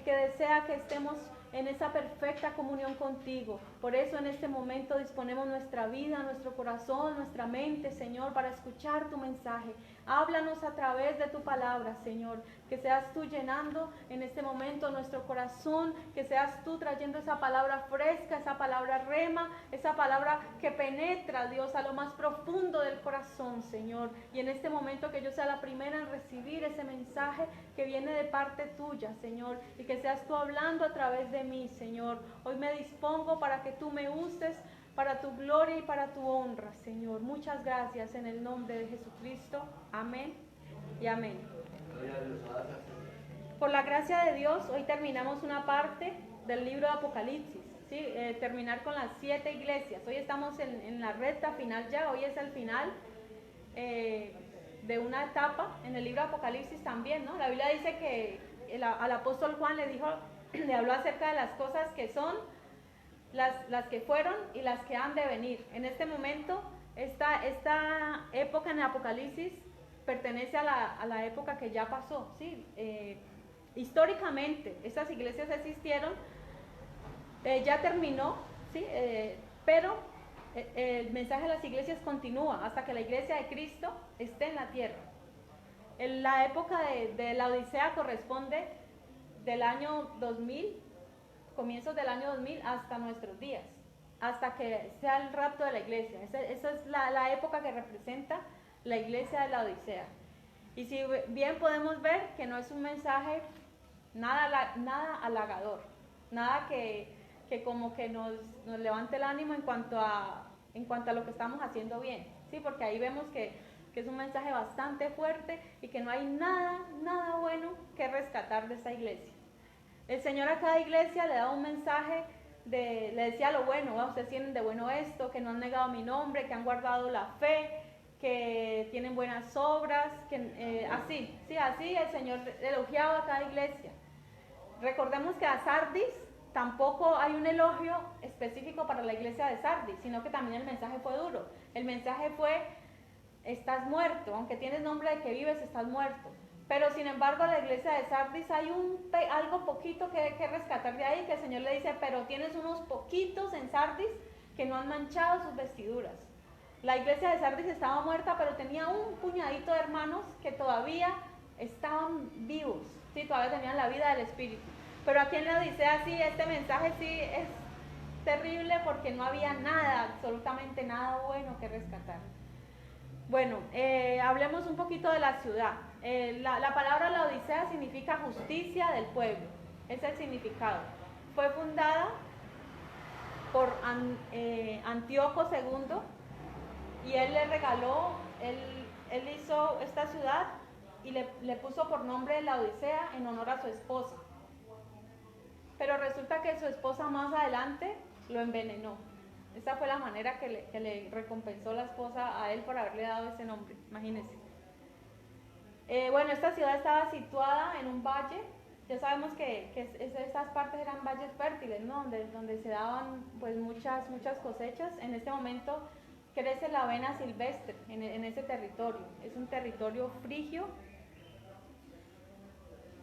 el que desea que estemos en esa perfecta comunión contigo. Por eso en este momento disponemos nuestra vida, nuestro corazón, nuestra mente, Señor, para escuchar tu mensaje. Háblanos a través de tu palabra, Señor. Que seas tú llenando en este momento nuestro corazón, que seas tú trayendo esa palabra fresca, esa palabra rema, esa palabra que penetra, Dios, a lo más profundo del corazón, Señor. Y en este momento que yo sea la primera en recibir ese mensaje que viene de parte tuya, Señor, y que seas tú hablando a través de mí, Señor. Hoy me dispongo para que tú me uses para tu gloria y para tu honra, Señor. Muchas gracias en el nombre de Jesucristo. Amén y amén. Por la gracia de Dios, hoy terminamos una parte del libro de Apocalipsis, ¿sí? Terminar con las 7 iglesias. Hoy estamos en la recta final ya, hoy es el final de una etapa en el libro de Apocalipsis también, ¿no? La Biblia dice que al apóstol Juan le habló acerca de las cosas que son, las que fueron y las que han de venir. En este momento, esta época en el Apocalipsis pertenece a la época que ya pasó, ¿sí? Históricamente, estas iglesias existieron, ya terminó, ¿sí? Pero el mensaje de las iglesias continúa hasta que la iglesia de Cristo esté en la tierra. La época de la Odisea corresponde del año 2000, comienzos del año 2000 hasta nuestros días, hasta que sea el rapto de la iglesia. Esa es la época que representa la iglesia de la Odisea. Y si bien podemos ver que no es un mensaje nada halagador, nada que como que nos levante el ánimo en cuanto a lo que estamos haciendo bien, ¿sí? Porque ahí vemos que es un mensaje bastante fuerte y que no hay nada bueno que rescatar de esta iglesia. El Señor a cada iglesia le da un mensaje, le decía lo bueno, ¿va? Ustedes tienen de bueno esto, que no han negado mi nombre, que han guardado la fe, que tienen buenas obras, que así el Señor elogiaba a cada iglesia. Recordemos que a Sardis tampoco hay un elogio específico para la iglesia de Sardis, sino que también el mensaje fue duro. El mensaje fue, estás muerto, aunque tienes nombre de que vives, estás muerto. Pero sin embargo, a la iglesia de Sardis hay algo poquito que rescatar de ahí, que el Señor le dice, pero tienes unos poquitos en Sardis que no han manchado sus vestiduras. La iglesia de Sardis estaba muerta, pero tenía un puñadito de hermanos que todavía estaban vivos, ¿sí? Todavía tenían la vida del Espíritu. Pero aquí en la Odisea sí, este mensaje sí es terrible porque no había nada, absolutamente nada bueno que rescatar. Bueno, hablemos un poquito de la ciudad. La palabra la Odisea significa justicia del pueblo, ese es el significado. Fue fundada por Antíoco II y él le regaló, él hizo esta ciudad y le puso por nombre la Odisea en honor a su esposa. Pero resulta que su esposa más adelante lo envenenó. Esa fue la manera que le recompensó la esposa a él por haberle dado ese nombre, imagínense. Bueno, esta ciudad estaba situada en un valle. Ya sabemos que estas partes eran valles fértiles, ¿no? Donde se daban pues muchas cosechas. En este momento crece la avena silvestre en ese territorio. Es un territorio frigio.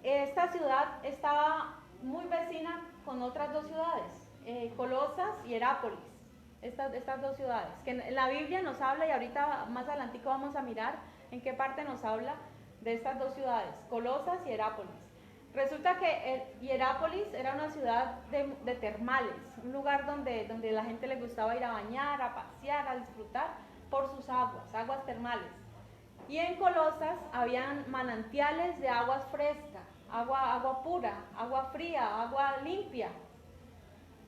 Esta ciudad estaba muy vecina con otras 2 ciudades, Colosas y Herápolis. Estas 2 ciudades, que en la Biblia nos habla, y ahorita más adelantico vamos a mirar en qué parte nos habla de estas 2 ciudades, Colosas y Herápolis. Resulta que Hierápolis era una ciudad de termales, un lugar donde la gente le gustaba ir a bañar, a pasear, a disfrutar por sus aguas termales. Y en Colosas habían manantiales de aguas frescas, agua pura, agua fría, agua limpia.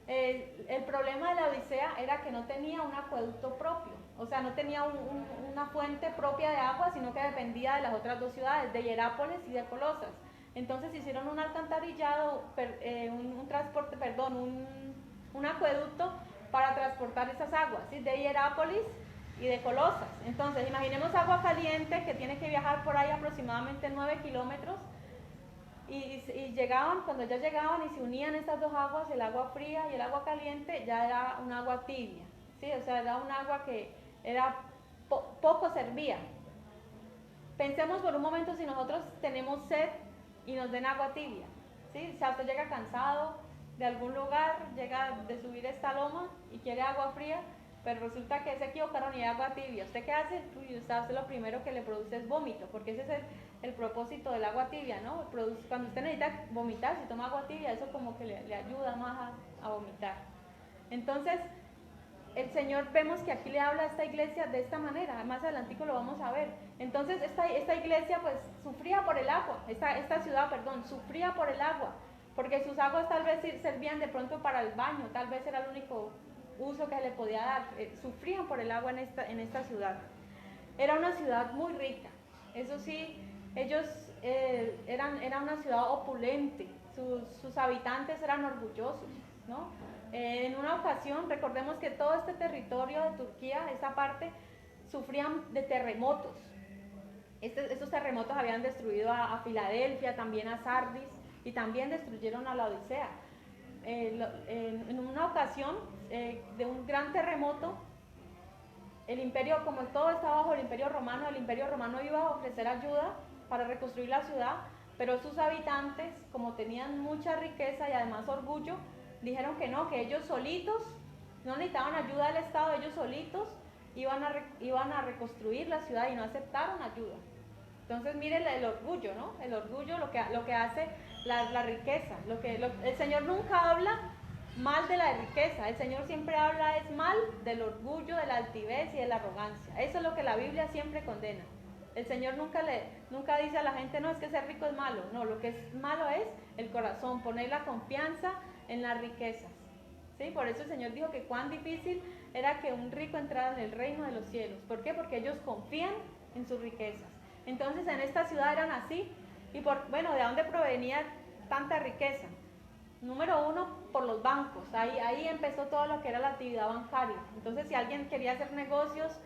El problema de la Odisea era que no tenía un acueducto propio, o sea, no tenía una fuente propia de agua, sino que dependía de las otras 2 ciudades, de Hierápolis y de Colosas. Entonces hicieron un alcantarillado, un acueducto para transportar esas aguas, ¿sí? De Hierápolis y de Colosas. Entonces imaginemos agua caliente que tiene que viajar por ahí aproximadamente 9 kilómetros. Y llegaban, cuando ya llegaban y se unían estas 2 aguas, el agua fría y el agua caliente, ya era un agua tibia, ¿sí? O sea, era un agua que era poco servía. Pensemos por un momento si nosotros tenemos sed y nos den agua tibia. ¿sí? O sea, usted llega cansado de algún lugar, llega de subir esta loma y quiere agua fría, pero resulta que se equivocaron y hay agua tibia. ¿Usted qué hace? Uy, usted lo primero que le produce es vómito, porque ese es el propósito del agua tibia, ¿no? Cuando usted necesita vomitar, si toma agua tibia, eso como que le ayuda más a vomitar. Entonces, el Señor, vemos que aquí le habla a esta iglesia de esta manera, más adelantico lo vamos a ver. Entonces esta iglesia pues sufría por el agua, esta ciudad, perdón, sufría por el agua, porque sus aguas tal vez servían de pronto para el baño, tal vez era el único uso que le podía dar. Sufrían por el agua en esta ciudad. Era una ciudad muy rica, eso sí, ellos era una ciudad opulente, sus habitantes eran orgullosos, ¿no? En una ocasión, recordemos que todo este territorio de Turquía, esta parte, sufrían de terremotos. Estos terremotos habían destruido a Filadelfia, también a Sardis, y también destruyeron a la Odisea. En una ocasión de un gran terremoto, el imperio, como todo estaba bajo el imperio romano iba a ofrecer ayuda para reconstruir la ciudad, pero sus habitantes, como tenían mucha riqueza y además orgullo, dijeron que no, que ellos solitos, no necesitaban ayuda del Estado, ellos solitos iban a reconstruir la ciudad y no aceptaron ayuda. Entonces miren el orgullo, ¿no? El orgullo, lo que hace la riqueza. El Señor nunca habla mal de la riqueza, el Señor siempre habla es mal del orgullo, de la altivez y de la arrogancia. Eso es lo que la Biblia siempre condena. El Señor nunca dice a la gente, no, es que ser rico es malo. No, lo que es malo es el corazón, poner la confianza en las riquezas. ¿Sí? Por eso el Señor dijo que cuán difícil era que un rico entrara en el reino de los cielos. ¿Por qué? Porque ellos confían en sus riquezas. Entonces en esta ciudad eran así. Y ¿de dónde provenía tanta riqueza? Número uno, por los bancos. Ahí empezó todo lo que era la actividad bancaria. Entonces si alguien quería hacer negocios,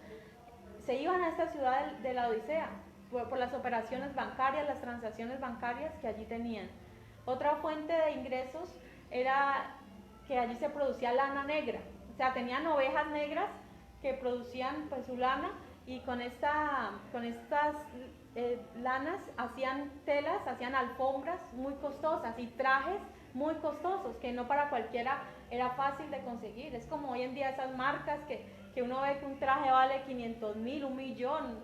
se iban a esta ciudad de la Odisea por las operaciones bancarias, las transacciones bancarias que allí tenían. Otra fuente de ingresos era que allí se producía lana negra, o sea, tenían ovejas negras que producían pues su lana, y con estas lanas hacían telas, hacían alfombras muy costosas y trajes muy costosos que no para cualquiera era fácil de conseguir. Es como hoy en día esas marcas que uno ve que un traje vale 500,000, 1,000,000,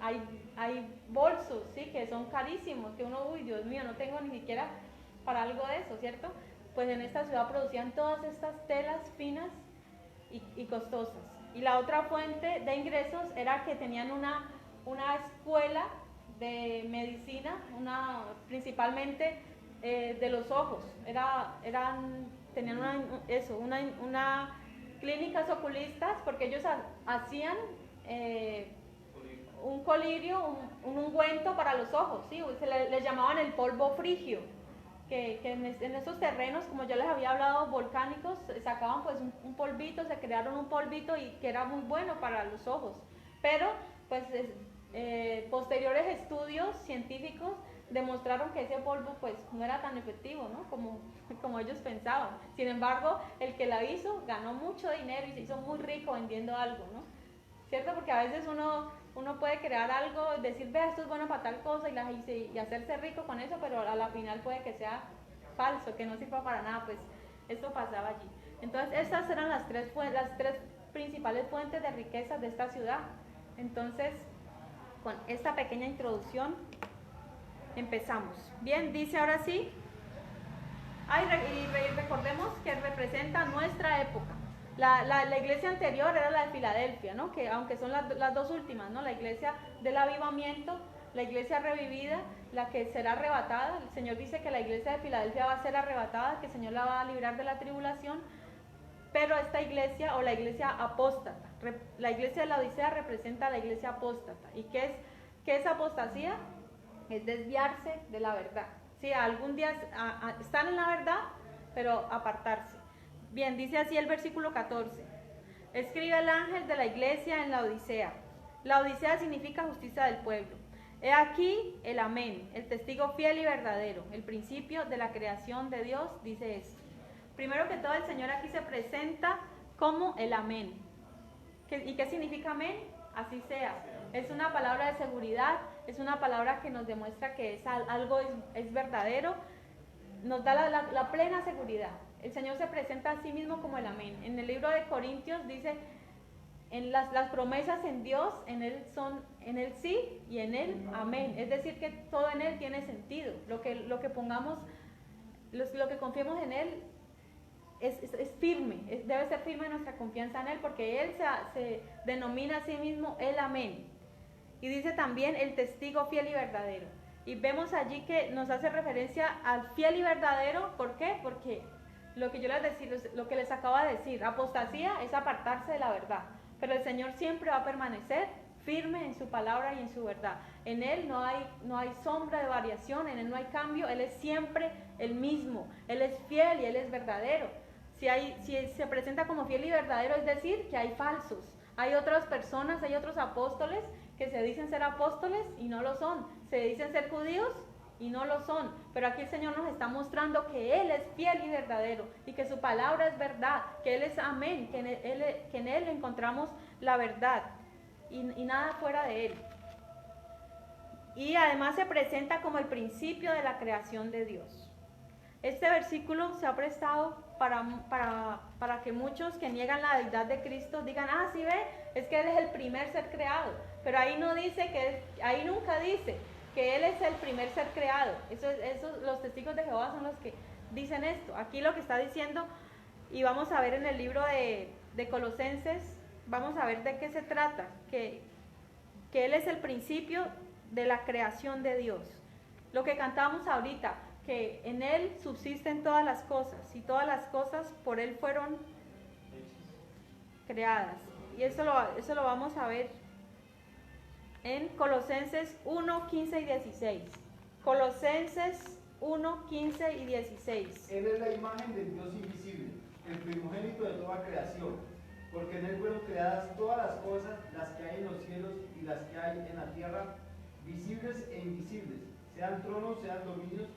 hay bolsos, ¿sí? Que son carísimos, que uno, uy, Dios mío, no tengo ni siquiera para algo de eso, ¿cierto? Pues en esta ciudad producían todas estas telas finas y costosas. Y la otra fuente de ingresos era que tenían una escuela de medicina, principalmente de los ojos. Tenían una clínicas oculistas, porque ellos hacían un colirio, un ungüento para los ojos, ¿sí? Les llamaban el polvo frigio, que en esos terrenos, como yo les había hablado, volcánicos, sacaban pues un polvito, se crearon un polvito y que era muy bueno para los ojos. Pero pues posteriores estudios científicos demostraron que ese polvo pues no era tan efectivo, ¿no? como ellos pensaban. Sin embargo, el que la hizo ganó mucho dinero y se hizo muy rico vendiendo algo, ¿no? ¿Cierto? Porque a veces uno puede crear algo, decir, vea, esto es bueno para tal cosa y hacerse rico con eso, pero a la final puede que sea falso, que no sirva para nada. Pues esto pasaba allí. Entonces estas eran las tres principales fuentes de riqueza de esta ciudad. Entonces, con esta pequeña introducción empezamos. Bien, dice ahora sí. Y recordemos que representa nuestra época. La iglesia anterior era la de Filadelfia, ¿no? Que aunque son las dos últimas, ¿no? La iglesia del avivamiento, la iglesia revivida, la que será arrebatada. El Señor dice que la iglesia de Filadelfia va a ser arrebatada, que el Señor la va a librar de la tribulación. Pero esta iglesia, o la iglesia apóstata, la iglesia de la Odisea representa a la iglesia apóstata. ¿Y qué es apostasía? Es desviarse de la verdad. Sí, algún día están en la verdad, pero apartarse. Bien, dice así el versículo 14. Escribe el ángel de la iglesia en la Odisea. La Odisea significa justicia del pueblo. He aquí el amén, el testigo fiel y verdadero, el principio de la creación de Dios, dice esto. Primero que todo, el Señor aquí se presenta como el amén. ¿Y qué significa amén? Así sea. Es una palabra de seguridad, es una palabra que nos demuestra que algo es verdadero. nos da la plena seguridad. El Señor se presenta a sí mismo como el amén. En el libro de Corintios dice, en las promesas en Dios, en Él son, en Él sí y en Él amén. Es decir, que todo en Él tiene sentido. Lo que pongamos, lo que confiemos en Él es firme, debe ser firme nuestra confianza en Él, porque Él se denomina a sí mismo el amén. Y dice también el testigo fiel y verdadero. Y vemos allí que nos hace referencia al fiel y verdadero. ¿Por qué? Porque lo que yo les decía, lo que les acabo de decir, apostasía es apartarse de la verdad. Pero el Señor siempre va a permanecer firme en su palabra y en su verdad. En Él no hay sombra de variación, en Él no hay cambio, Él es siempre el mismo. Él es fiel y Él es verdadero. Si se presenta como fiel y verdadero, es decir, que hay falsos. Hay otras personas, hay otros apóstoles que se dicen ser apóstoles y no lo son. Se dicen ser judíos y no lo son. Pero aquí el Señor nos está mostrando que Él es fiel y verdadero y que su palabra es verdad, que Él es amén, que en Él encontramos la verdad y nada fuera de Él. Y además se presenta como el principio de la creación de Dios. Este versículo se ha prestado para que muchos que niegan la deidad de Cristo digan, ah, sí ve, es que Él es el primer ser creado. Pero ahí no dice ahí nunca dice que Él es el primer ser creado. Los testigos de Jehová son los que dicen esto. Aquí lo que está diciendo, y vamos a ver en el libro de Colosenses, vamos a ver de qué se trata, que Él es el principio de la creación de Dios. Lo que cantamos ahorita, que en Él subsisten todas las cosas, y todas las cosas por Él fueron creadas. Y eso lo vamos a ver en Colosenses 1, 15 y 16. Colosenses 1, 15 y 16. Él es la imagen del Dios invisible, el primogénito de toda creación, porque en Él fueron creadas todas las cosas, las que hay en los cielos y las que hay en la tierra, visibles e invisibles, sean tronos, sean dominios,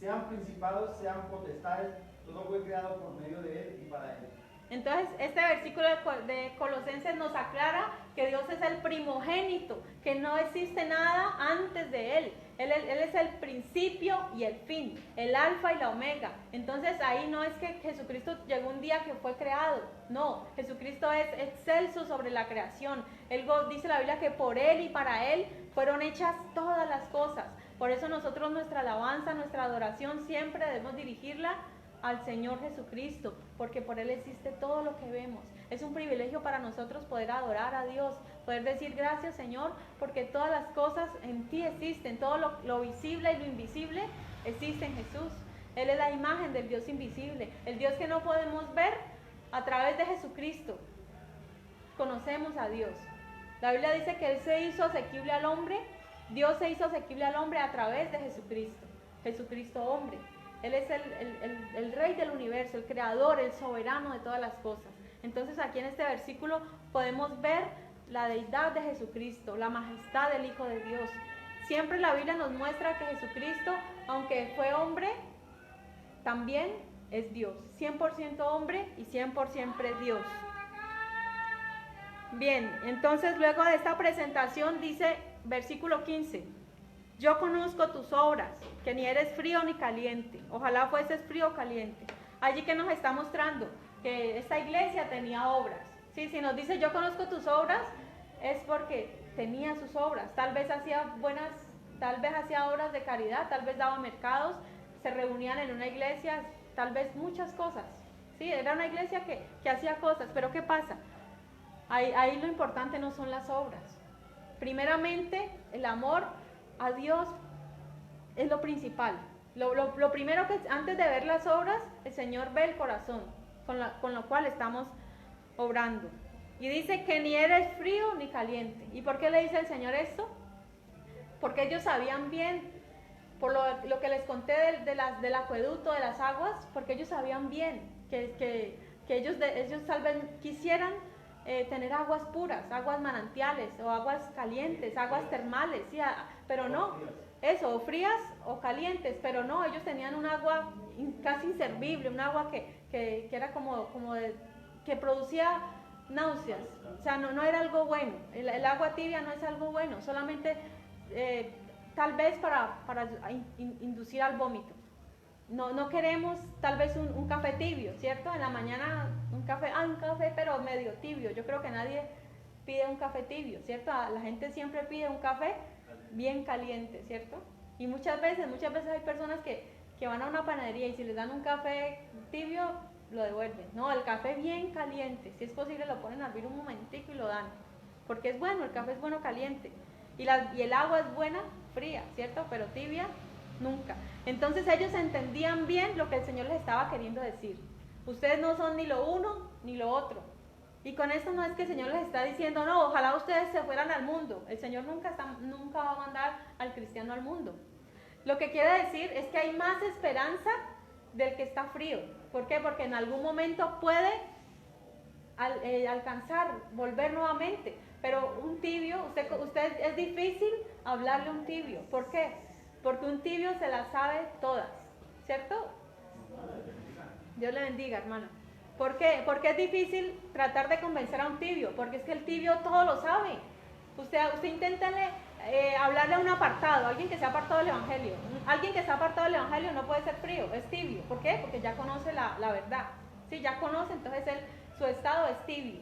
sean principados, sean potestades, todo fue creado por medio de Él y para Él. Entonces, este versículo de Colosenses nos aclara que Dios es el primogénito, que no existe nada antes de Él. Él es el principio y el fin, el alfa y la omega. Entonces, ahí no es que Jesucristo llegó un día que fue creado. No, Jesucristo es excelso sobre la creación. Dice la Biblia que por Él y para Él fueron hechas todas las cosas. Por eso nosotros nuestra alabanza, nuestra adoración siempre debemos dirigirla al Señor Jesucristo, porque por Él existe todo lo que vemos. Es un privilegio para nosotros poder adorar a Dios, poder decir gracias, Señor, porque todas las cosas en ti existen, todo lo visible y lo invisible existe en Jesús. Él es la imagen del Dios invisible, el Dios que no podemos ver. A través de Jesucristo conocemos a Dios. La Biblia dice que Él se hizo asequible al hombre, Dios se hizo asequible al hombre a través de Jesucristo, Jesucristo hombre. Él es el rey del universo, el creador, el soberano de todas las cosas. Entonces aquí en este versículo podemos ver la deidad de Jesucristo, la majestad del Hijo de Dios. Siempre la Biblia nos muestra que Jesucristo, aunque fue hombre, también es Dios. 100% hombre y 100% Dios. Bien, entonces luego de esta presentación dice versículo 15. Yo conozco tus obras, que ni eres frío ni caliente. Ojalá fueses frío o caliente. Allí que nos está mostrando que esta iglesia tenía obras. ¿Sí? Si nos dice yo conozco tus obras, es porque tenía sus obras. Tal vez hacía obras de caridad, tal vez daba mercados, se reunían en una iglesia, tal vez muchas cosas. ¿Sí? Era una iglesia que hacía cosas, pero ¿qué pasa? Ahí lo importante no son las obras. Primeramente, el amor a Dios es lo principal. Lo primero que antes de ver las obras, el Señor ve el corazón con lo cual estamos obrando. Y dice que ni eres frío ni caliente. ¿Y por qué le dice el Señor esto? Porque ellos sabían bien, por lo que les conté del acueducto, de las aguas, porque ellos sabían bien que ellos tal vez quisieran tener aguas puras, aguas manantiales o aguas calientes, aguas termales, ¿sí? Pero no, eso, o frías o calientes, pero no, ellos tenían un agua casi inservible, un agua que era que producía náuseas, o sea, no era algo bueno. El agua tibia no es algo bueno, solamente tal vez para inducir al vómito. no queremos tal vez un café tibio, ¿cierto? En la mañana un café pero medio tibio. Yo creo que nadie pide un café tibio, ¿cierto? La gente siempre pide un café bien caliente, ¿cierto? Y muchas veces hay personas que van a una panadería y si les dan un café tibio, lo devuelven. No, el café bien caliente, si es posible lo ponen a hervir un momentico y lo dan, porque es bueno, el café es bueno caliente. Y el agua es buena fría, ¿cierto? Pero tibia, nunca. Entonces ellos entendían bien lo que el Señor les estaba queriendo decir. Ustedes no son ni lo uno ni lo otro. Y con esto no es que el Señor les está diciendo, no, ojalá ustedes se fueran al mundo. El Señor nunca va a mandar al cristiano al mundo. Lo que quiere decir es que hay más esperanza del que está frío. ¿Por qué? Porque en algún momento puede alcanzar, volver nuevamente. Pero un tibio, usted es difícil hablarle a un tibio. ¿Por qué? Porque un tibio se las sabe todas, ¿cierto? Dios le bendiga, hermano. ¿Por qué? Porque es difícil tratar de convencer a un tibio, porque es que el tibio todo lo sabe. Usted inténtale hablarle a un apartado, alguien que se ha apartado del Evangelio. Alguien que se ha apartado del Evangelio no puede ser frío, es tibio. ¿Por qué? Porque ya conoce la verdad. Sí, ya conoce, entonces su estado es tibio.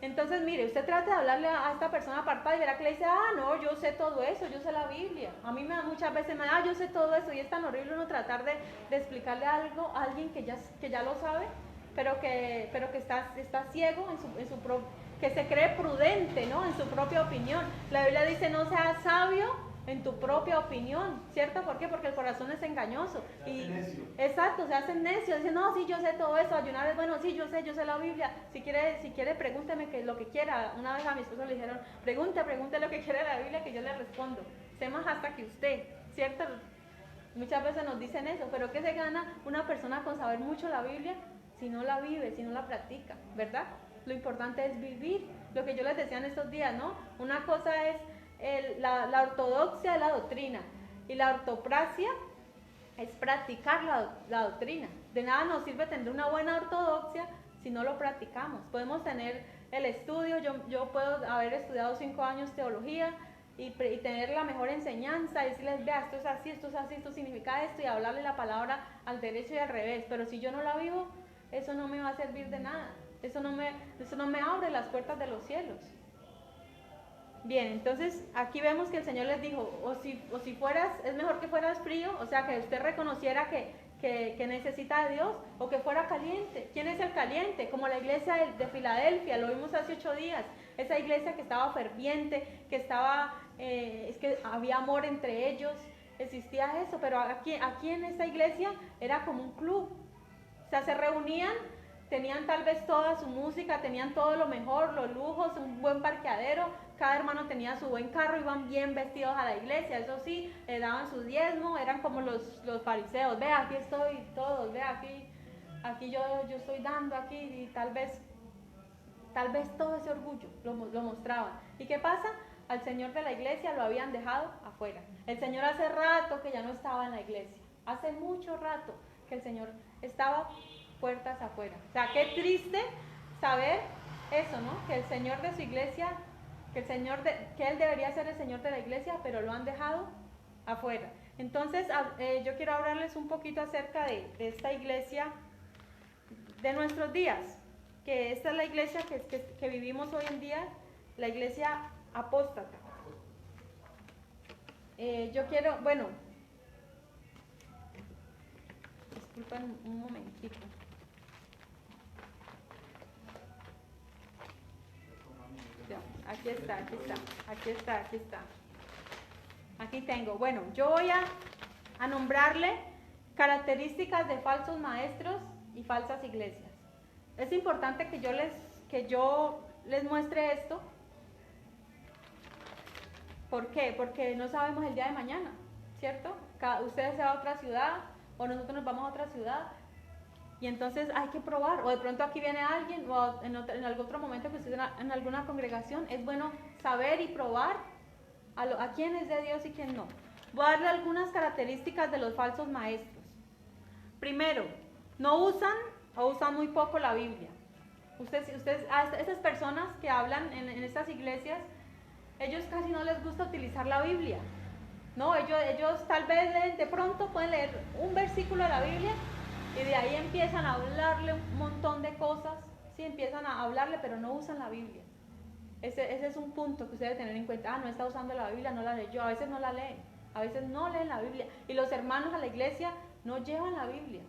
Entonces, mire, usted trata de hablarle a esta persona apartada y verá que le dice, no, yo sé todo eso, yo sé la Biblia. A mí muchas veces me da, yo sé todo eso, y es tan horrible uno tratar de explicarle algo a alguien que ya lo sabe, pero que está ciego que se cree prudente, ¿no? En su propia opinión. La Biblia dice, no seas sabio en tu propia opinión, ¿cierto? ¿Por qué? Porque el corazón es engañoso. Exacto, se hacen necios, dicen, no, sí, yo sé todo eso, ayunar es bueno, sí, yo sé la Biblia, si quiere pregúnteme lo que quiera. Una vez a mi esposo le dijeron, pregunte lo que quiera de la Biblia que yo le respondo, sé más hasta que usted, ¿cierto? Muchas veces nos dicen eso, pero ¿qué se gana una persona con saber mucho la Biblia si no la vive, si no la practica, ¿verdad? Lo importante es vivir, lo que yo les decía en estos días, ¿no? Una cosa es la ortodoxia de la doctrina y la ortopraxia es practicar la doctrina. De nada nos sirve tener una buena ortodoxia si no lo practicamos. Podemos tener el estudio, yo puedo haber estudiado 5 años teología y tener la mejor enseñanza y decirles, vea, esto es así, esto significa esto, y hablarle la palabra al derecho y al revés, pero si yo no la vivo, eso no me va a servir de nada, eso no me abre las puertas de los cielos. Bien, entonces aquí vemos que el Señor les dijo, o si fueras, es mejor que fueras frío, o sea, que usted reconociera que necesita de Dios, o que fuera caliente. ¿Quién es el caliente? Como la iglesia de Filadelfia, lo vimos hace 8 días, esa iglesia que estaba ferviente, que es que había amor entre ellos, existía eso, pero aquí en esta iglesia era como un club, o sea, se reunían, tenían tal vez toda su música, tenían todo lo mejor, los lujos, un buen parqueadero, cada hermano tenía su buen carro, iban bien vestidos a la iglesia, eso sí, daban su diezmo, eran como los fariseos, vea, aquí estoy todos, vea, aquí yo estoy dando aquí, y tal vez todo ese orgullo lo mostraban. ¿Y qué pasa? Al Señor de la iglesia lo habían dejado afuera. El Señor hace rato que ya no estaba en la iglesia, hace mucho rato que el Señor estaba puertas afuera. O sea, qué triste saber eso, ¿no? Que el Señor de su iglesia, que Él debería ser el Señor de la iglesia, pero lo han dejado afuera. Entonces, yo quiero hablarles un poquito acerca de esta iglesia de nuestros días, que esta es la iglesia que vivimos hoy en día, la iglesia apóstata. Disculpen un momentito. Aquí está. Aquí tengo. Bueno, yo voy a nombrarle características de falsos maestros y falsas iglesias. Es importante que yo les muestre esto. ¿Por qué? Porque no sabemos el día de mañana, ¿cierto? Ustedes se van a otra ciudad o nosotros nos vamos a otra ciudad. Y entonces hay que probar, o de pronto aquí viene alguien, o en algún otro momento que esté en alguna congregación, es bueno saber y probar a quién es de Dios y quién no. Voy a darle algunas características de los falsos maestros. Primero, no usan o usan muy poco la Biblia. Esas personas que hablan en estas iglesias, ellos casi no les gusta utilizar la Biblia. No, ellos tal vez de pronto pueden leer un versículo de la Biblia y de ahí empiezan a hablarle un montón de cosas, sí, empiezan a hablarle, pero no usan la Biblia. Ese es un punto que usted debe tener en cuenta. No está usando la Biblia, no la leyó, a veces no la leen, a veces no leen la Biblia. Y los hermanos a la iglesia no llevan la Biblia.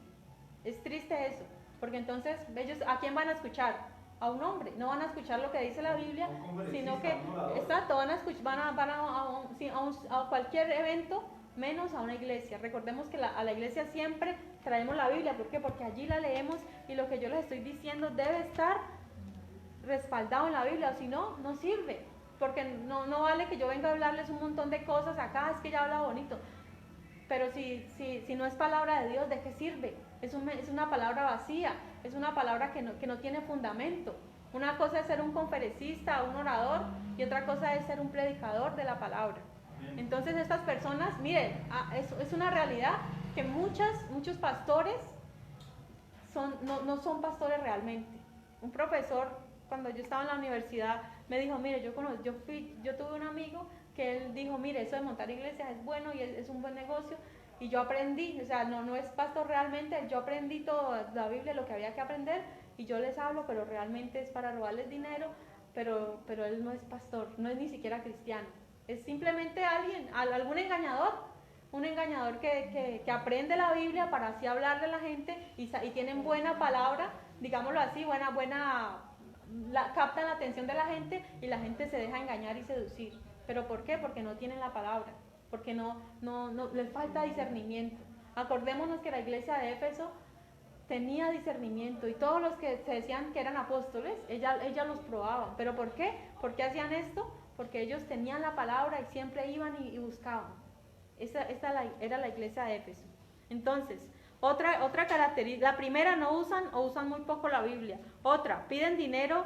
Es triste eso, porque entonces ellos, ¿a quién van a escuchar? A un hombre. No van a escuchar lo que dice la Biblia, sino que, exacto, van a escuchar, van a cualquier evento, menos a una iglesia. Recordemos que a la iglesia siempre traemos la Biblia. ¿Por qué? Porque allí la leemos y lo que yo les estoy diciendo debe estar respaldado en la Biblia, o si no, no sirve, porque no vale que yo venga a hablarles un montón de cosas acá, es que ya habla bonito, pero si no es palabra de Dios, ¿de qué sirve? Es una palabra vacía, es una palabra que no tiene fundamento. Una cosa es ser un conferencista, un orador, y otra cosa es ser un predicador de la palabra. Entonces estas personas, miren, es una realidad que muchos pastores no son pastores realmente. Un profesor, cuando yo estaba en la universidad, me dijo, mire, yo tuve un amigo que él dijo, mire, eso de montar iglesias es bueno y es un buen negocio, y yo aprendí, o sea, no es pastor realmente, yo aprendí toda la Biblia, lo que había que aprender, y yo les hablo, pero realmente es para robarles dinero, pero él no es pastor, no es ni siquiera cristiano, es simplemente algún engañador, un engañador que aprende la Biblia para así hablarle a la gente y tienen buena palabra, digámoslo así, captan la atención de la gente y la gente se deja engañar y seducir. ¿Pero por qué? Porque no tienen la palabra, porque no les falta discernimiento. Acordémonos que la iglesia de Éfeso tenía discernimiento y todos los que se decían que eran apóstoles, ella los probaba. ¿Pero por qué? ¿Por qué hacían esto? Porque ellos tenían la palabra y siempre iban y buscaban. Esta era la iglesia de Éfeso. Entonces, otra característica, la primera, no usan o usan muy poco la Biblia. Otra, piden dinero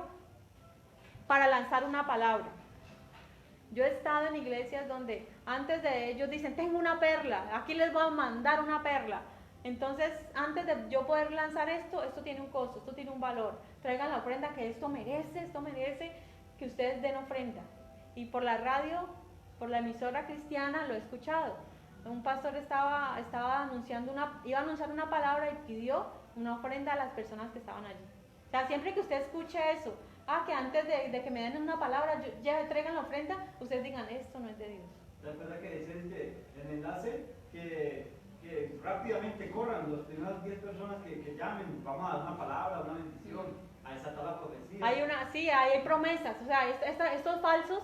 para lanzar una palabra. Yo he estado en iglesias donde antes de ellos dicen, tengo una perla, aquí les voy a mandar una perla. Entonces, antes de yo poder lanzar esto tiene un costo, esto tiene un valor. Traigan la ofrenda, que esto merece que ustedes den ofrenda. Y por la radio, por la emisora cristiana, lo he escuchado. Un pastor iba a anunciar una palabra y pidió una ofrenda a las personas que estaban allí. O sea, siempre que usted escuche eso, que antes de que me den una palabra, ya traigan la ofrenda, ustedes digan, esto no es de Dios. Es verdad que dice el enlace que rápidamente corran las primeras 10 personas que llamen, vamos a dar una palabra, una bendición, a desatar la profecía. Hay promesas, o sea, estos falsos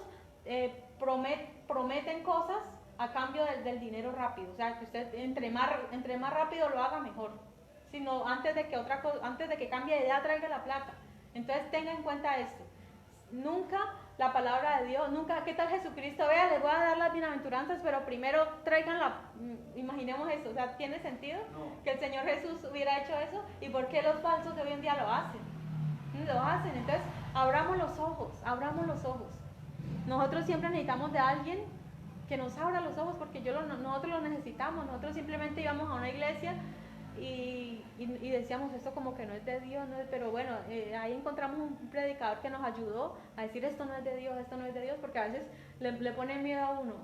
prometen cosas a cambio del dinero rápido, o sea, que usted entre más rápido lo haga, mejor. Sino antes de que cambie de idea, traiga la plata. Entonces tenga en cuenta esto. Nunca la palabra de Dios, nunca, ¿qué tal Jesucristo? Vea, les voy a dar las bienaventuranzas, pero primero traigan imaginemos eso, o sea, ¿tiene sentido? No. Que el Señor Jesús hubiera hecho eso? ¿Y por qué los falsos de hoy en día lo hacen? Entonces, abramos los ojos. Nosotros siempre necesitamos de alguien que nos abra los ojos, porque nosotros lo necesitamos. Nosotros simplemente íbamos a una iglesia y decíamos, esto como que no es de Dios, pero bueno, ahí encontramos un predicador que nos ayudó a decir, esto no es de Dios, porque a veces le pone miedo a uno.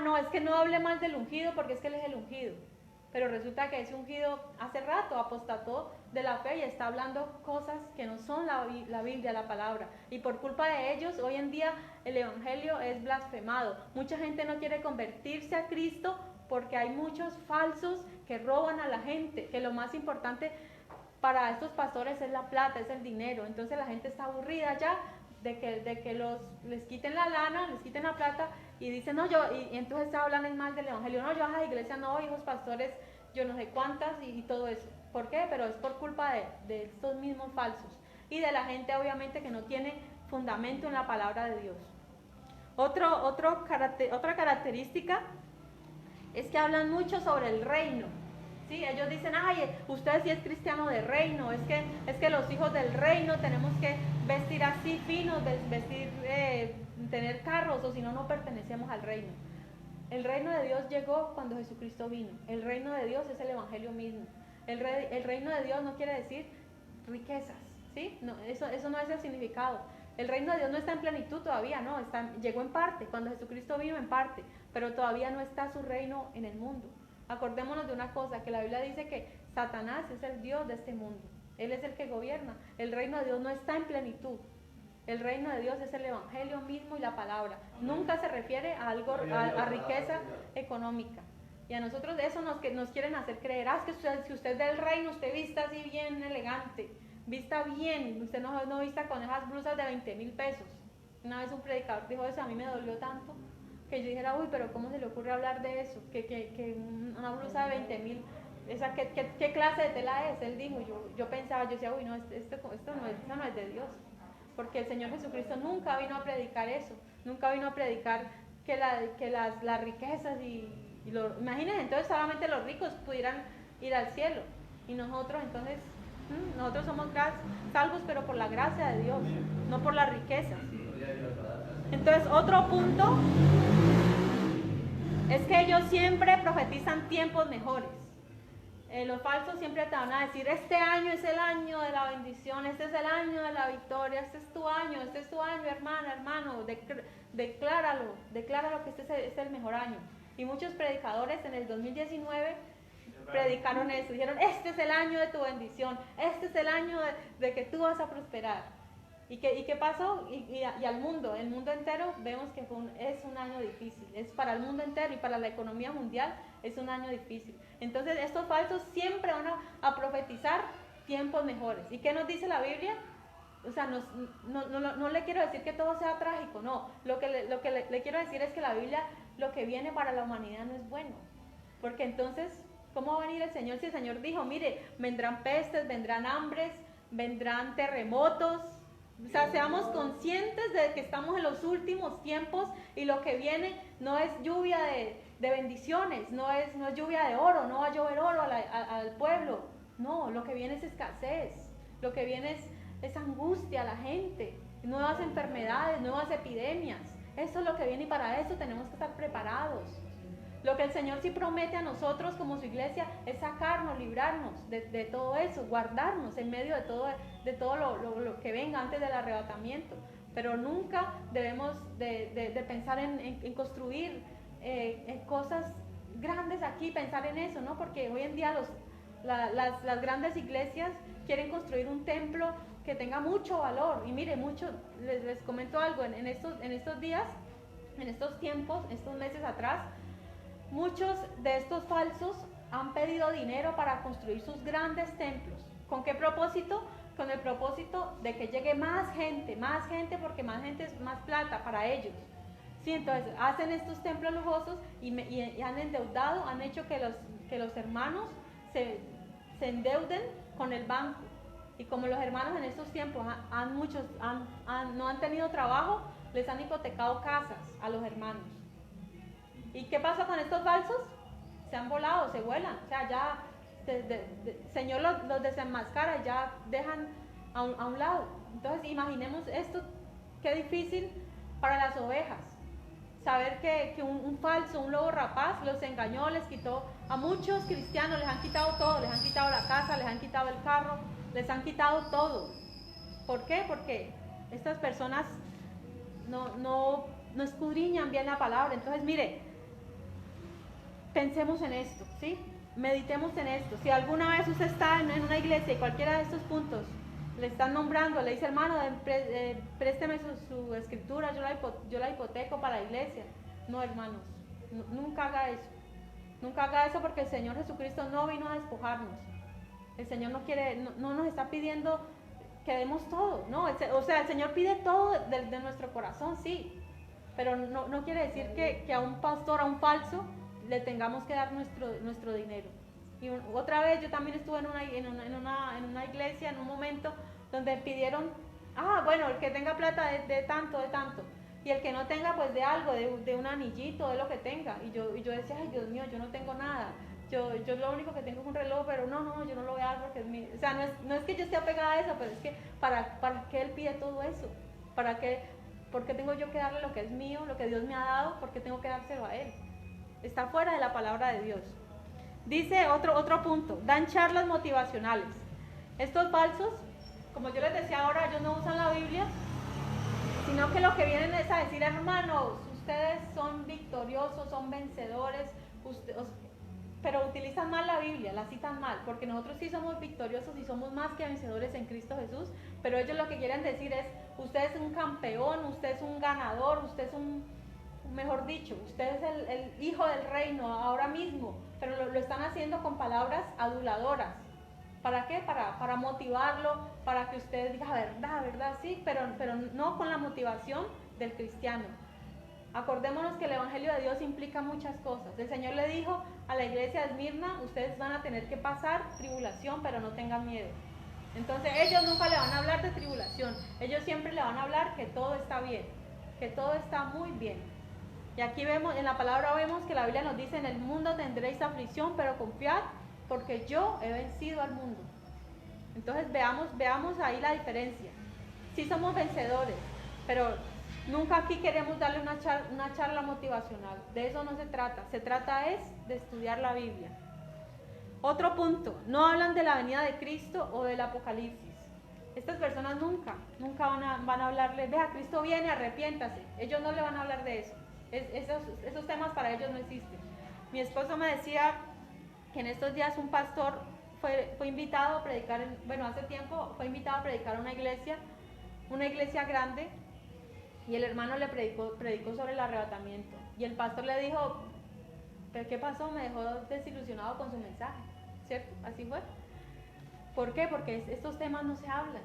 No, es que no hable mal del ungido, porque es que él es el ungido. Pero resulta que ese ungido hace rato apostató de la fe y está hablando cosas que no son la Biblia, la palabra. Y por culpa de ellos, hoy en día el evangelio es blasfemado. Mucha gente no quiere convertirse a Cristo porque hay muchos falsos que roban a la gente, que lo más importante para estos pastores es la plata, es el dinero. Entonces la gente está aburrida ya de que les quiten la lana, les quiten la plata y dicen, y entonces hablan mal del evangelio. No, yo a la iglesia no, hijos pastores, yo no sé cuántas y todo eso. ¿Por qué? Pero es por culpa de estos mismos falsos y de la gente obviamente que no tiene fundamento en la palabra de Dios. Otra característica es que hablan mucho sobre el reino. ¿Sí? Ellos dicen, usted sí es cristiano de reino, es que los hijos del reino tenemos que vestir así finos, tener carros, o si no, no pertenecemos al reino. El reino de Dios llegó cuando Jesucristo vino. El reino de Dios es el evangelio mismo. El reino de Dios no quiere decir riquezas, ¿sí? No, eso no es el significado. El reino de Dios no está en plenitud todavía, no, llegó en parte, cuando Jesucristo vino en parte, pero todavía no está su reino en el mundo. Acordémonos de una cosa, que la Biblia dice que Satanás es el Dios de este mundo, él es el que gobierna. El reino de Dios no está en plenitud. El reino de Dios es el evangelio mismo y la palabra. Nunca se refiere a algo, a riqueza económica. Y a nosotros de eso nos quieren hacer creer, es que si usted es del reino, usted vista así bien elegante, vista bien, usted no vista con esas blusas de 20,000 pesos. Una vez un predicador dijo eso, a mí me dolió tanto, que yo dijera, uy, pero ¿cómo se le ocurre hablar de eso? Que una blusa de 20,000, ¿qué clase de tela es? Él dijo, yo pensaba, yo decía, uy, no, esto no es de Dios. Porque el Señor Jesucristo nunca vino a predicar eso, nunca vino a predicar que las riquezas imagínense, entonces solamente los ricos pudieran ir al cielo, y nosotros entonces, nosotros somos salvos pero por la gracia de Dios, no por las riquezas. Entonces otro punto es que ellos siempre profetizan tiempos mejores. Los falsos siempre te van a decir, este año es el año de la bendición, este es el año de la victoria, este es tu año, hermano, decláralo que este es el mejor año. Y muchos predicadores en el 2019 predicaron eso, dijeron, este es el año de tu bendición, este es el año de que tú vas a prosperar. ¿Y qué pasó? Y al mundo, el mundo entero, vemos que es un año difícil, es para el mundo entero y para la economía mundial es un año difícil. Entonces estos falsos siempre van a profetizar tiempos mejores. ¿Y qué nos dice la Biblia? O sea, no le quiero decir que todo sea trágico, no. Lo que le quiero decir es que la Biblia, lo que viene para la humanidad no es bueno. Porque entonces, ¿cómo va a venir el Señor si el Señor dijo, mire, vendrán pestes, vendrán hambres, vendrán terremotos? O sea, seamos conscientes de que estamos en los últimos tiempos y lo que viene no es lluvia de bendiciones, no es lluvia de oro, no va a llover oro al pueblo. No, lo que viene es escasez, lo que viene es angustia a la gente, nuevas enfermedades, nuevas epidemias. Eso es lo que viene y para eso tenemos que estar preparados. Lo que el Señor sí promete a nosotros como su iglesia es sacarnos, librarnos de todo eso, guardarnos en medio de todo lo que venga antes del arrebatamiento. Pero nunca debemos de pensar en construir cosas grandes aquí, pensar en eso, ¿no? Porque hoy en día las grandes iglesias quieren construir un templo que tenga mucho valor. Y mire, les comento algo, en estos días, en estos tiempos, estos meses atrás, muchos de estos falsos han pedido dinero para construir sus grandes templos. ¿Con qué propósito? Con el propósito de que llegue más gente, porque más gente es más plata para ellos. Sí, entonces hacen estos templos lujosos y han endeudado, han hecho que los hermanos se endeuden con el banco. Y como los hermanos en estos tiempos no han tenido trabajo, les han hipotecado casas a los hermanos. ¿Y qué pasa con estos falsos? Se han volado, se vuelan, o sea, ya el Señor los desenmascara y ya dejan a un lado. Entonces imaginemos esto, qué difícil para las ovejas, saber que un falso, un lobo rapaz los engañó, les quitó a muchos cristianos, les han quitado todo, les han quitado la casa, les han quitado el carro, les han quitado todo. ¿Por qué? Porque estas personas no escudriñan bien la palabra. Entonces mire, pensemos en esto, ¿sí? Meditemos en esto. Si alguna vez usted está en una iglesia y cualquiera de estos puntos le están nombrando, le dice, hermano, présteme su escritura, yo la hipoteco para la iglesia. No, hermanos, nunca haga eso. Nunca haga eso, porque el Señor Jesucristo no vino a despojarnos. El Señor no nos está pidiendo que demos todo, no. O sea, el Señor pide todo de nuestro corazón, sí, pero no quiere decir que a un pastor, a un falso, le tengamos que dar nuestro dinero. Y otra vez yo también estuve en una iglesia en un momento donde pidieron, bueno, el que tenga plata de tanto, y el que no tenga, pues de algo, de un anillito, de lo que tenga. Y yo decía, ay Dios mío, yo no tengo nada, yo lo único que tengo es un reloj, pero no, yo no lo voy a dar porque es mío. O sea, no es que yo esté apegada a eso, pero es que ¿para qué Él pide todo eso? ¿Por qué tengo yo que darle lo que es mío, lo que Dios me ha dado? ¿Por qué tengo que dárselo a Él? Está fuera de la palabra de Dios. Dice otro punto, dan charlas motivacionales. Estos falsos, como yo les decía ahora, ellos no usan la Biblia, sino que lo que vienen es a decir, hermanos, ustedes son victoriosos, son vencedores, pero utilizan mal la Biblia, la citan mal, porque nosotros sí somos victoriosos y somos más que vencedores en Cristo Jesús, pero ellos lo que quieren decir es, usted es un campeón, usted es un ganador, usted es mejor dicho, usted es el hijo del reino ahora mismo, pero lo están haciendo con palabras aduladoras. ¿Para qué? Para motivarlo, para que usted diga, verdad, sí, pero no con la motivación del cristiano. Acordémonos que el Evangelio de Dios implica muchas cosas. El Señor le dijo a la iglesia de Esmirna, ustedes van a tener que pasar tribulación, pero no tengan miedo. Entonces ellos nunca le van a hablar de tribulación, ellos siempre le van a hablar que todo está bien, que todo está muy bien. Y aquí vemos, en la palabra vemos que la Biblia nos dice, en el mundo tendréis aflicción, pero confiad, porque yo he vencido al mundo. Entonces veamos ahí la diferencia. Sí somos vencedores, pero nunca aquí queremos darle una charla motivacional. De eso no se trata. Se trata es de estudiar la Biblia. Otro punto, no hablan de la venida de Cristo o del Apocalipsis. Estas personas nunca van a hablarle, vea, Cristo viene, arrepiéntase. Ellos no le van a hablar de eso. Esos temas para ellos no existen. Mi esposo me decía que en estos días un pastor fue invitado a predicar, hace tiempo fue invitado a predicar a una iglesia grande, y el hermano le predicó sobre el arrebatamiento. Y el pastor le dijo, ¿pero qué pasó? Me dejó desilusionado con su mensaje, ¿cierto? Así fue. ¿Por qué? Porque estos temas no se hablan.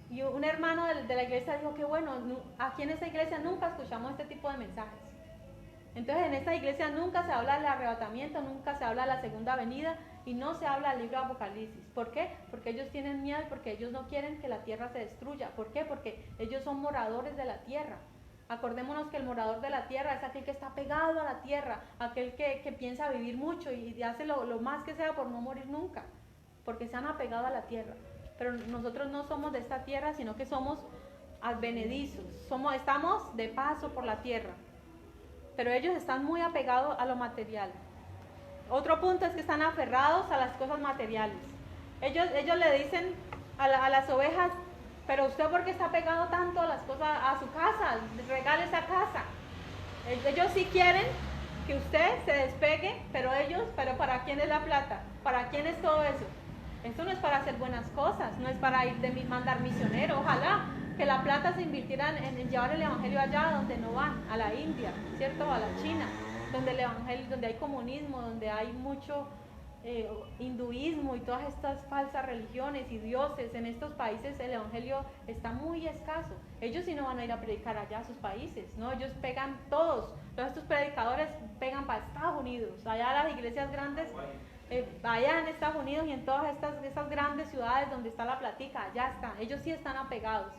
Y un hermano de la iglesia dijo que bueno, aquí en esta iglesia nunca escuchamos este tipo de mensajes. Entonces en esta iglesia nunca se habla del arrebatamiento, nunca se habla de la segunda venida y no se habla del libro de Apocalipsis. ¿Por qué? Porque ellos tienen miedo, porque ellos no quieren que la tierra se destruya. ¿Por qué? Porque ellos son moradores de la tierra. Acordémonos que el morador de la tierra es aquel que está pegado a la tierra, aquel que piensa vivir mucho y hace lo más que sea por no morir nunca, porque se han apegado a la tierra. Pero nosotros no somos de esta tierra, sino que somos advenedizos, estamos de paso por la tierra. Pero ellos están muy apegados a lo material. Otro punto es que están aferrados a las cosas materiales. Ellos le dicen a las ovejas, pero usted ¿por qué está pegado tanto a las cosas, a su casa? Regale esa casa. Ellos sí quieren que usted se despegue, pero ¿para quién es la plata? ¿Para quién es todo eso? Esto no es para hacer buenas cosas, no es para ir mandar misioneros. Ojalá que la plata se invirtiera en llevar el evangelio allá donde no van, a la India, ¿cierto? A la China, donde el evangelio, donde hay comunismo, donde hay mucho hinduismo y todas estas falsas religiones y dioses. En estos países el evangelio está muy escaso. Ellos sí no van a ir a predicar allá a sus países, ¿no? Ellos pegan todos estos predicadores pegan para Estados Unidos, allá las iglesias grandes, allá en Estados Unidos y en todas estas grandes ciudades donde está la platica, allá están, ellos sí están apegados.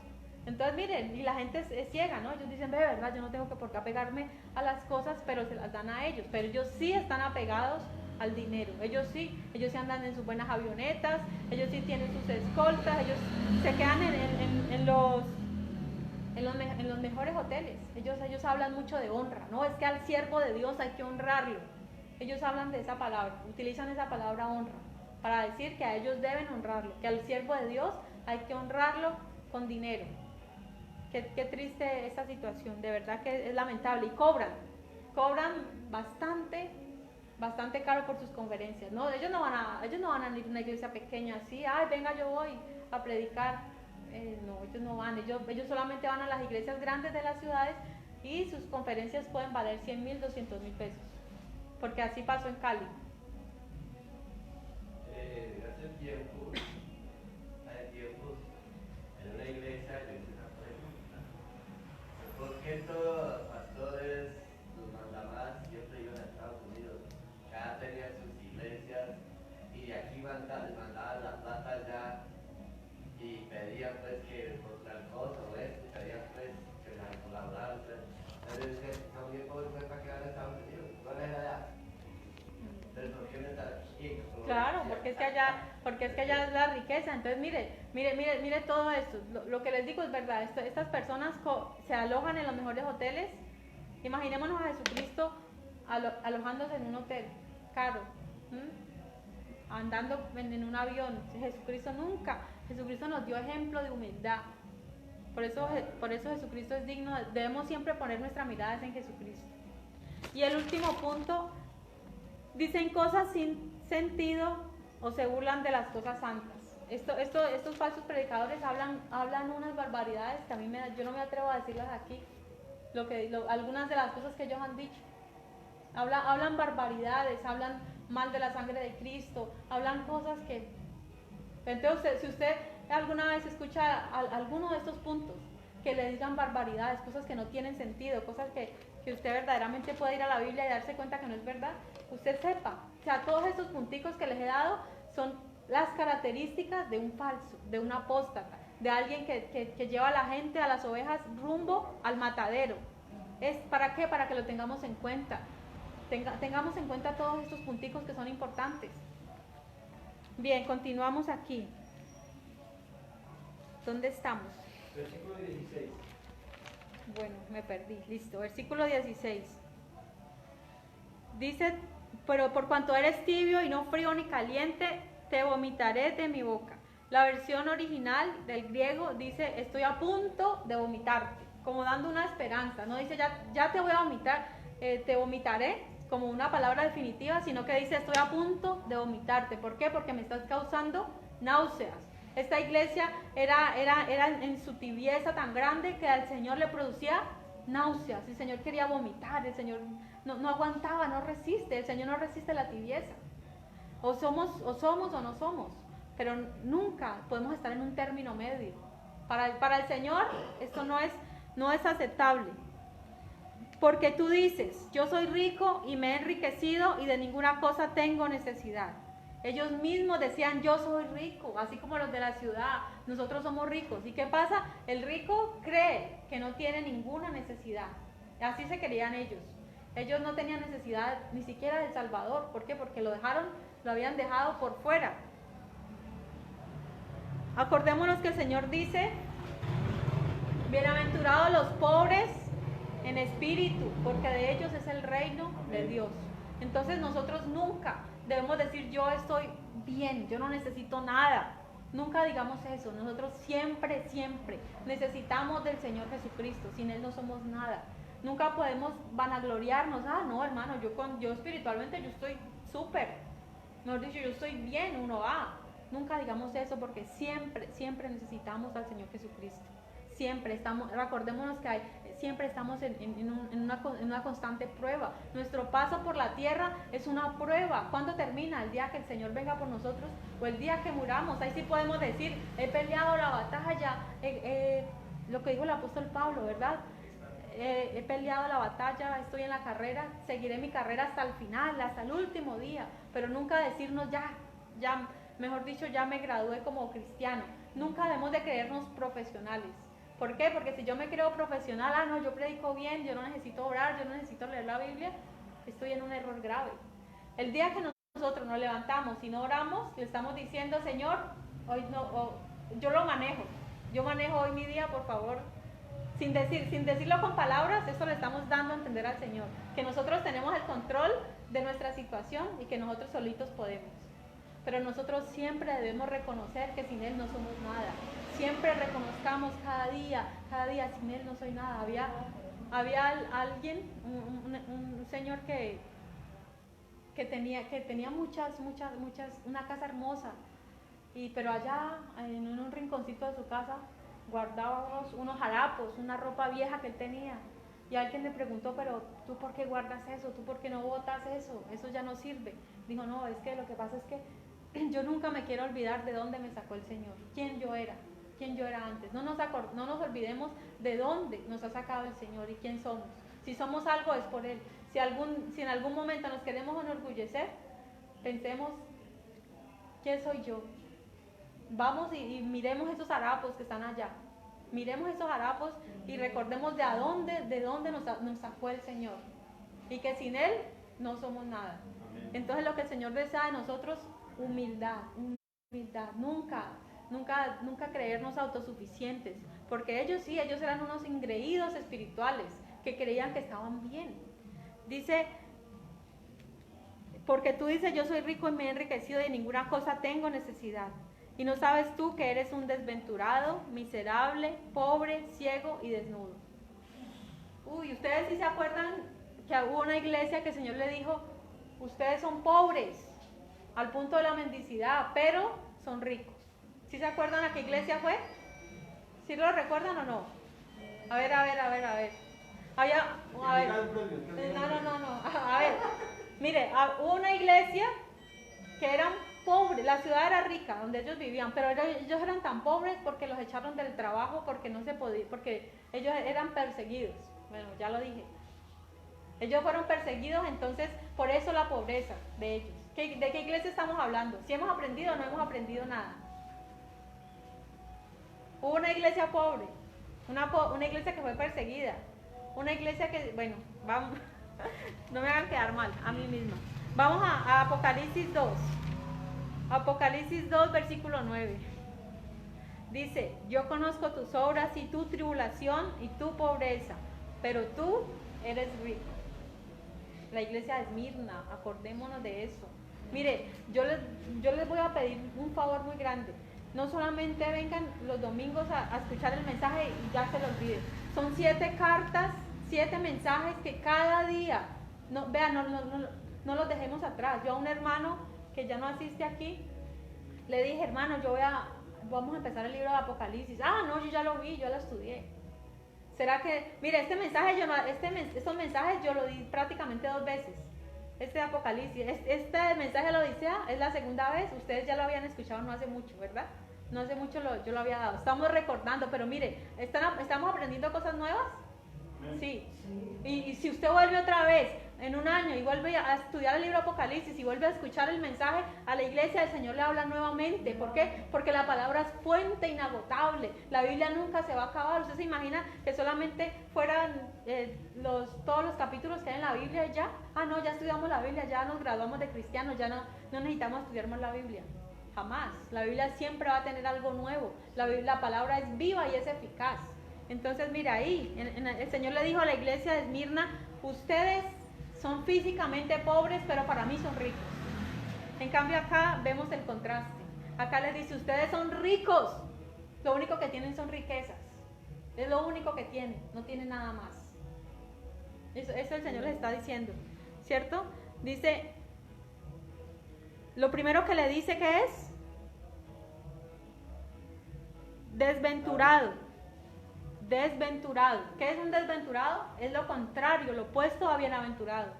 Entonces miren, y la gente es ciega, ¿no? Ellos dicen, verdad, yo no tengo por qué apegarme a las cosas, pero se las dan a ellos. Pero ellos sí están apegados al dinero. Ellos sí andan en sus buenas avionetas, ellos sí tienen sus escoltas, ellos se quedan en los mejores hoteles. Ellos hablan mucho de honra, ¿no? Es que al siervo de Dios hay que honrarlo. Ellos hablan de esa palabra, utilizan esa palabra honra, para decir que a ellos deben honrarlo, que al siervo de Dios hay que honrarlo con dinero. Qué triste esta situación, de verdad que es lamentable. Y cobran bastante caro por sus conferencias, ¿no? Ellos no van a ir a una iglesia pequeña así, venga, yo voy a predicar. No, ellos no van, ellos solamente van a las iglesias grandes de las ciudades y sus conferencias pueden valer 100,000, 200,000 pesos, porque así pasó en Cali. Hace tiempos, en una iglesia yo hice una pregunta: ¿por qué todos los pastores, los mandamás, siempre iban a Estados Unidos? Cada tenían sus iglesias y de aquí mandaban la plata allá y pedían pues que por tal cosa o esto, pedían pues que la colaboraran. Entonces también fue para quedar en Estados Unidos, ¿cuál es allá? Entonces, ¿por qué no está aquí? Claro, porque es que allá es la riqueza. Entonces mire todo esto, lo que les digo es verdad. Estas personas se alojan en los mejores hoteles. Imaginémonos a Jesucristo alojándose en un hotel caro, andando en un avión. Jesucristo nos dio ejemplo de humildad. Por eso Jesucristo es digno, debemos siempre poner nuestra mirada en Jesucristo. Y el último punto, dicen cosas sin sentido o se burlan de las cosas santas. Estos falsos predicadores hablan unas barbaridades que yo no me atrevo a decirlas aquí. Algunas de las cosas que ellos han dicho. Hablan barbaridades, hablan mal de la sangre de Cristo, hablan cosas que... Entonces, si usted alguna vez escucha alguno de estos puntos, que le digan barbaridades, cosas que no tienen sentido, cosas que usted verdaderamente puede ir a la Biblia y darse cuenta que no es verdad, usted sepa, o sea, todos estos punticos que les he dado son las características de un falso, de un apóstata, de alguien que lleva a la gente, a las ovejas, rumbo al matadero. ¿Para qué? Para que lo tengamos en cuenta. Tengamos en cuenta todos estos punticos que son importantes. Bien, continuamos aquí. ¿Dónde estamos? Versículo 16. Bueno, me perdí. Listo, versículo 16. Dice, pero por cuanto eres tibio y no frío ni caliente, te vomitaré de mi boca. La versión original del griego dice, estoy a punto de vomitarte, como dando una esperanza. No dice, ya te voy a vomitar, te vomitaré, como una palabra definitiva, sino que dice, estoy a punto de vomitarte. ¿Por qué? Porque me estás causando náuseas. Esta iglesia era en su tibieza tan grande que al Señor le producía náuseas. El Señor quería vomitar, el Señor no aguantaba, no resiste. El Señor no resiste la tibieza. O somos o no somos, pero nunca podemos estar en un término medio. Para el Señor esto no es aceptable. Porque tú dices, yo soy rico y me he enriquecido y de ninguna cosa tengo necesidad. Ellos mismos decían, yo soy rico, así como los de la ciudad, nosotros somos ricos. ¿Y qué pasa? El rico cree que no tiene ninguna necesidad. Así se creían ellos. Ellos no tenían necesidad ni siquiera del Salvador. ¿Por qué? Porque lo habían dejado por fuera. Acordémonos que el Señor dice, bienaventurados los pobres en espíritu, porque de ellos es el reino de Dios. Entonces nosotros nunca debemos decir yo estoy bien, yo no necesito nada. Nunca digamos eso. Nosotros siempre necesitamos del Señor Jesucristo. Sin Él no somos nada. Nunca podemos vanagloriarnos. No, hermano, yo espiritualmente yo estoy súper. Mejor dicho, yo estoy bien, uno va. Nunca digamos eso porque siempre necesitamos al Señor Jesucristo. Recordémonos que siempre estamos en una constante prueba. Nuestro paso por la tierra es una prueba. ¿Cuándo termina? El día que el Señor venga por nosotros o el día que muramos. Ahí sí podemos decir, he peleado la batalla, lo que dijo el apóstol Pablo, ¿verdad? He peleado la batalla, estoy en la carrera, seguiré mi carrera hasta el final, hasta el último día, pero nunca decirnos mejor dicho, ya me gradué como cristiano. Nunca debemos de creernos profesionales. ¿Por qué? Porque si yo me creo profesional, no, yo predico bien, yo no necesito orar, yo no necesito leer la Biblia, estoy en un error grave. El día que nosotros nos levantamos y no oramos, le estamos diciendo, Señor, hoy no, yo lo manejo, yo manejo hoy mi día, por favor. Sin decirlo con palabras, eso le estamos dando a entender al Señor, que nosotros tenemos el control de nuestra situación y que nosotros solitos podemos. Pero nosotros siempre debemos reconocer que sin Él no somos nada. Siempre reconozcamos cada día, sin Él no soy nada. Había alguien, un señor que tenía muchas, una casa hermosa, pero allá en un rinconcito de su casa guardaba unos harapos, una ropa vieja que él tenía. Y alguien le preguntó, pero ¿tú por qué guardas eso? ¿Tú por qué no botas eso? Eso ya no sirve. Dijo, no, es que lo que pasa es que yo nunca me quiero olvidar de dónde me sacó el Señor, quién yo era antes. No nos olvidemos de dónde nos ha sacado el Señor y quién somos. Si somos algo es por Él. Si en algún momento nos queremos enorgullecer, pensemos, ¿quién soy yo? Vamos y miremos esos harapos que están allá. Miremos esos harapos y recordemos de dónde nos sacó el Señor. Y que sin Él no somos nada. Entonces lo que el Señor desea de nosotros, humildad. Nunca creernos autosuficientes, porque ellos eran unos engreídos espirituales que creían que estaban bien. Dice, porque tú dices, yo soy rico y me he enriquecido y de ninguna cosa tengo necesidad. ¿Y no sabes tú que eres un desventurado, miserable, pobre, ciego y desnudo? Uy, ¿ustedes sí se acuerdan que hubo una iglesia que el Señor le dijo, ustedes son pobres, al punto de la mendicidad, pero son ricos? ¿Sí se acuerdan a qué iglesia fue? ¿Sí lo recuerdan o no? A ver. Había, a ver. No. A ver, mire, hubo una iglesia que eran pobres, la ciudad era rica, donde ellos vivían, pero ellos eran tan pobres porque los echaron del trabajo, porque no se podía, porque ellos eran perseguidos. Bueno, ya lo dije. Ellos fueron perseguidos, entonces por eso la pobreza de ellos. ¿De qué iglesia estamos hablando? ¿Si hemos aprendido o no hemos aprendido nada? Hubo una iglesia pobre, una iglesia que fue perseguida, una iglesia que, bueno, vamos, no me hagan quedar mal a mí misma. Vamos a Apocalipsis 2. Apocalipsis 2, versículo 9. Dice, yo conozco tus obras y tu tribulación y tu pobreza, pero tú eres rico. La iglesia de Esmirna, acordémonos de eso. Mire, yo les voy a pedir un favor muy grande. No solamente vengan los domingos a escuchar el mensaje y ya se lo olviden. Son 7 cartas, 7 mensajes que cada día, no los dejemos atrás. Yo a un hermano que ya no asiste aquí, le dije, hermano, vamos a empezar el libro de Apocalipsis. No, yo ya lo vi, yo lo estudié. ¿Será que, mire, estos mensajes yo lo di prácticamente 2 veces? Este Apocalipsis, este mensaje de la Odisea es la segunda vez. Ustedes ya lo habían escuchado no hace mucho, ¿verdad? No hace mucho yo lo había dado. Estamos recordando, pero mire, ¿estamos aprendiendo cosas nuevas? Sí. Y si usted vuelve otra vez en un año y vuelve a estudiar el libro Apocalipsis y vuelve a escuchar el mensaje a la iglesia, el Señor le habla nuevamente. ¿Por qué? Porque la palabra es fuente inagotable. La Biblia nunca se va a acabar. ¿Usted se imagina que solamente fueran todos los capítulos que hay en la Biblia y ya? No, ya estudiamos la Biblia, ya nos graduamos de cristianos, ya no necesitamos estudiar más la Biblia. Jamás. La Biblia siempre va a tener algo nuevo. La palabra es viva y es eficaz. Entonces, mira ahí, el Señor le dijo a la iglesia de Esmirna, ustedes son físicamente pobres, pero para mí son ricos. En cambio acá vemos el contraste. Acá les dice, ustedes son ricos, lo único que tienen son riquezas. Es lo único que tienen, no tienen nada más. Eso el Señor les está diciendo, ¿cierto? Dice, lo primero que le dice que es desventurado. Desventurado. ¿Qué es un desventurado? Es lo contrario, lo opuesto a bienaventurado.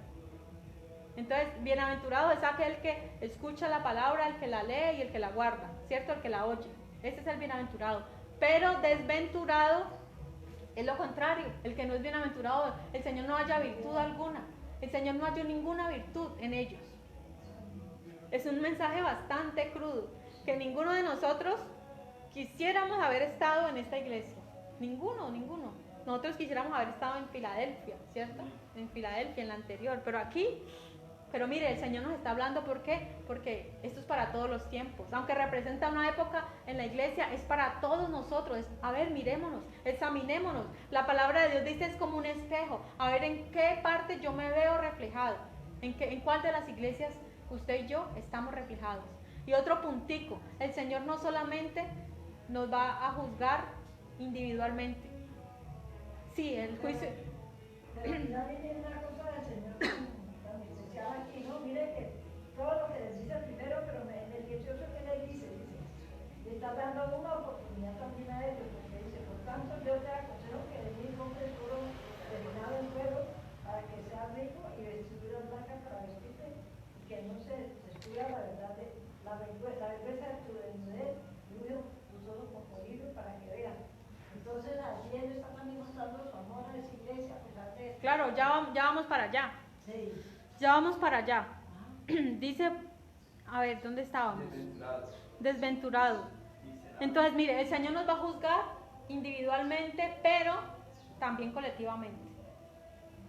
Entonces, bienaventurado es aquel que escucha la palabra, el que la lee y el que la guarda, ¿cierto? El que la oye. Ese es el bienaventurado. Pero desventurado es lo contrario, el que no es bienaventurado. El Señor no halla virtud alguna. El Señor no halló ninguna virtud en ellos. Es un mensaje bastante crudo, que ninguno de nosotros quisiéramos haber estado en esta iglesia. Ninguno. Nosotros quisiéramos haber estado en Filadelfia, ¿cierto? En Filadelfia, en la anterior, pero mire, el Señor nos está hablando, ¿por qué? Porque esto es para todos los tiempos. Aunque representa una época en la iglesia, es para todos nosotros. A ver, mirémonos, examinémonos. La palabra de Dios dice es como un espejo. A ver en qué parte yo me veo reflejado. En cuál de las iglesias usted y yo estamos reflejados. Y otro puntico, el Señor no solamente nos va a juzgar individualmente. Sí, el juicio. Pero también tiene una cosa del Señor tan especial aquí, ¿no? Mire que todo lo que les dice primero, pero en el 18 que les dice, le está dando una oportunidad también a ellos, porque dice, por tanto yo te aconsejo que de mí compres oro refinado en fuego para que seas rico y vestiduras blancas para vestirte y que no se descubra la verdad de la vergüenza de tu desnudez, tus ojos con polillo para que vean. Entonces así él está también mostrando su amor a esa iglesia, a pesar de esto. Claro, ya vamos para allá. Sí. Ya vamos para allá. Dice, a ver, ¿dónde estábamos? Desventurado. Entonces, mire, el Señor nos va a juzgar individualmente, pero también colectivamente.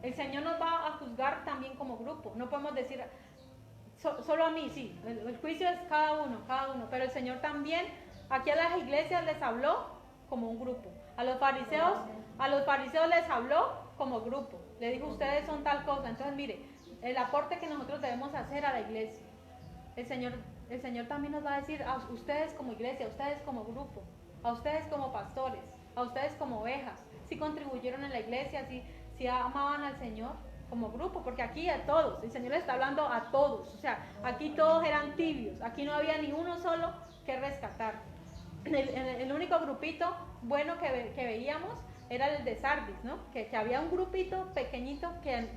El Señor nos va a juzgar también como grupo. No podemos decir, solo a mí, sí. El juicio es cada uno, pero el Señor también, aquí a las iglesias les habló como un grupo. A los fariseos les habló como grupo. Le dijo, ustedes son tal cosa. Entonces, mire, el aporte que nosotros debemos hacer a la iglesia. El Señor el Señor también nos va a decir a ustedes como iglesia, a ustedes como grupo, a ustedes como pastores, a ustedes como ovejas, si contribuyeron en la iglesia, si amaban al Señor como grupo, porque aquí a todos, el Señor le está hablando a todos, o sea, aquí todos eran tibios, aquí no había ni uno solo que rescatar. El único grupito bueno que veíamos era el de Sardis, ¿no? Que había un grupito pequeñito que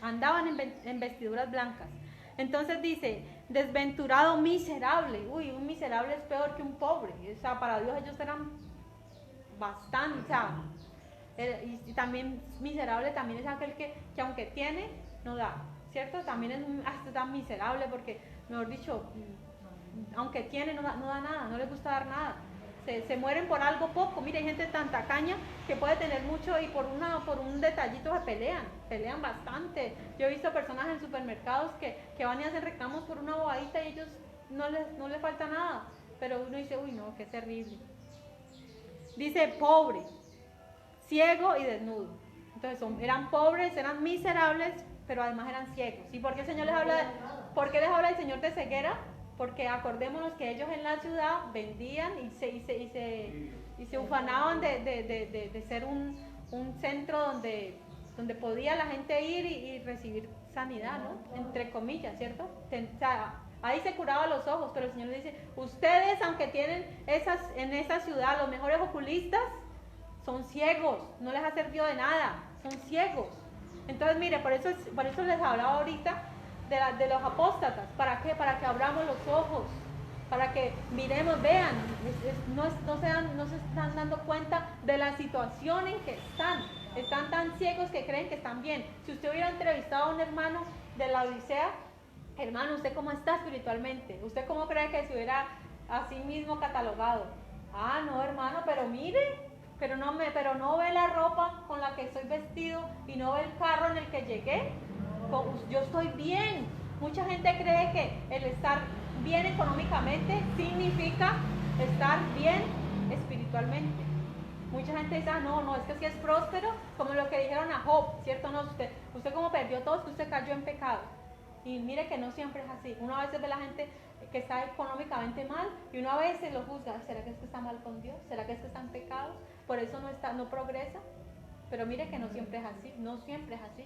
andaban en vestiduras blancas. Entonces dice, desventurado, miserable. Uy, un miserable es peor que un pobre. O sea, para Dios ellos eran bastante, o sea, y también miserable también es aquel que aunque tiene, no da, ¿cierto? También es hasta tan miserable porque, mejor dicho, aunque tiene, no da nada, no les gusta dar nada. Se mueren por algo poco. Mira, hay gente tan tacaña que puede tener mucho y por un detallito se pelean bastante. Yo he visto personas en supermercados que van y hacen reclamos por una bobadita y ellos no les falta nada. Pero uno dice, uy no, qué terrible. Dice pobre, ciego y desnudo. Entonces eran pobres, eran miserables, pero además eran ciegos. ¿Y por qué el Señor por qué les habla el Señor de ceguera? Porque acordémonos que ellos en la ciudad vendían y se ufanaban de ser un centro donde podía la gente ir y recibir sanidad, ¿no? Entre comillas, ¿cierto? O sea, ahí se curaban los ojos, pero el Señor le dice, ustedes aunque tienen en esa ciudad los mejores oculistas, son ciegos, no les ha servido de nada, son ciegos. Entonces mire, por eso les hablaba ahorita de los apóstatas. ¿Para qué? Para que abramos los ojos, para que miremos, vean, no se están dando cuenta de la situación en que están tan ciegos que creen que están bien. Si usted hubiera entrevistado a un hermano de la Odisea, hermano, ¿usted cómo está espiritualmente? ¿Usted cómo cree que se hubiera a sí mismo catalogado? Ah, no, hermano, pero mire, pero no ve la ropa con la que estoy vestido y no ve el carro en el que llegué. Yo estoy bien. Mucha gente cree que el estar bien económicamente significa estar bien espiritualmente. Mucha gente dice, no, es que si es próspero, como lo que dijeron a Job, ¿cierto? No, usted como perdió todo, es que usted cayó en pecado. Y mire que no siempre es así. Uno a veces ve a la gente que está económicamente mal y uno a veces lo juzga. ¿Será que es que está mal con Dios? ¿Será que es que está en pecado? Por eso no progresa. Pero mire que no siempre es así. No siempre es así.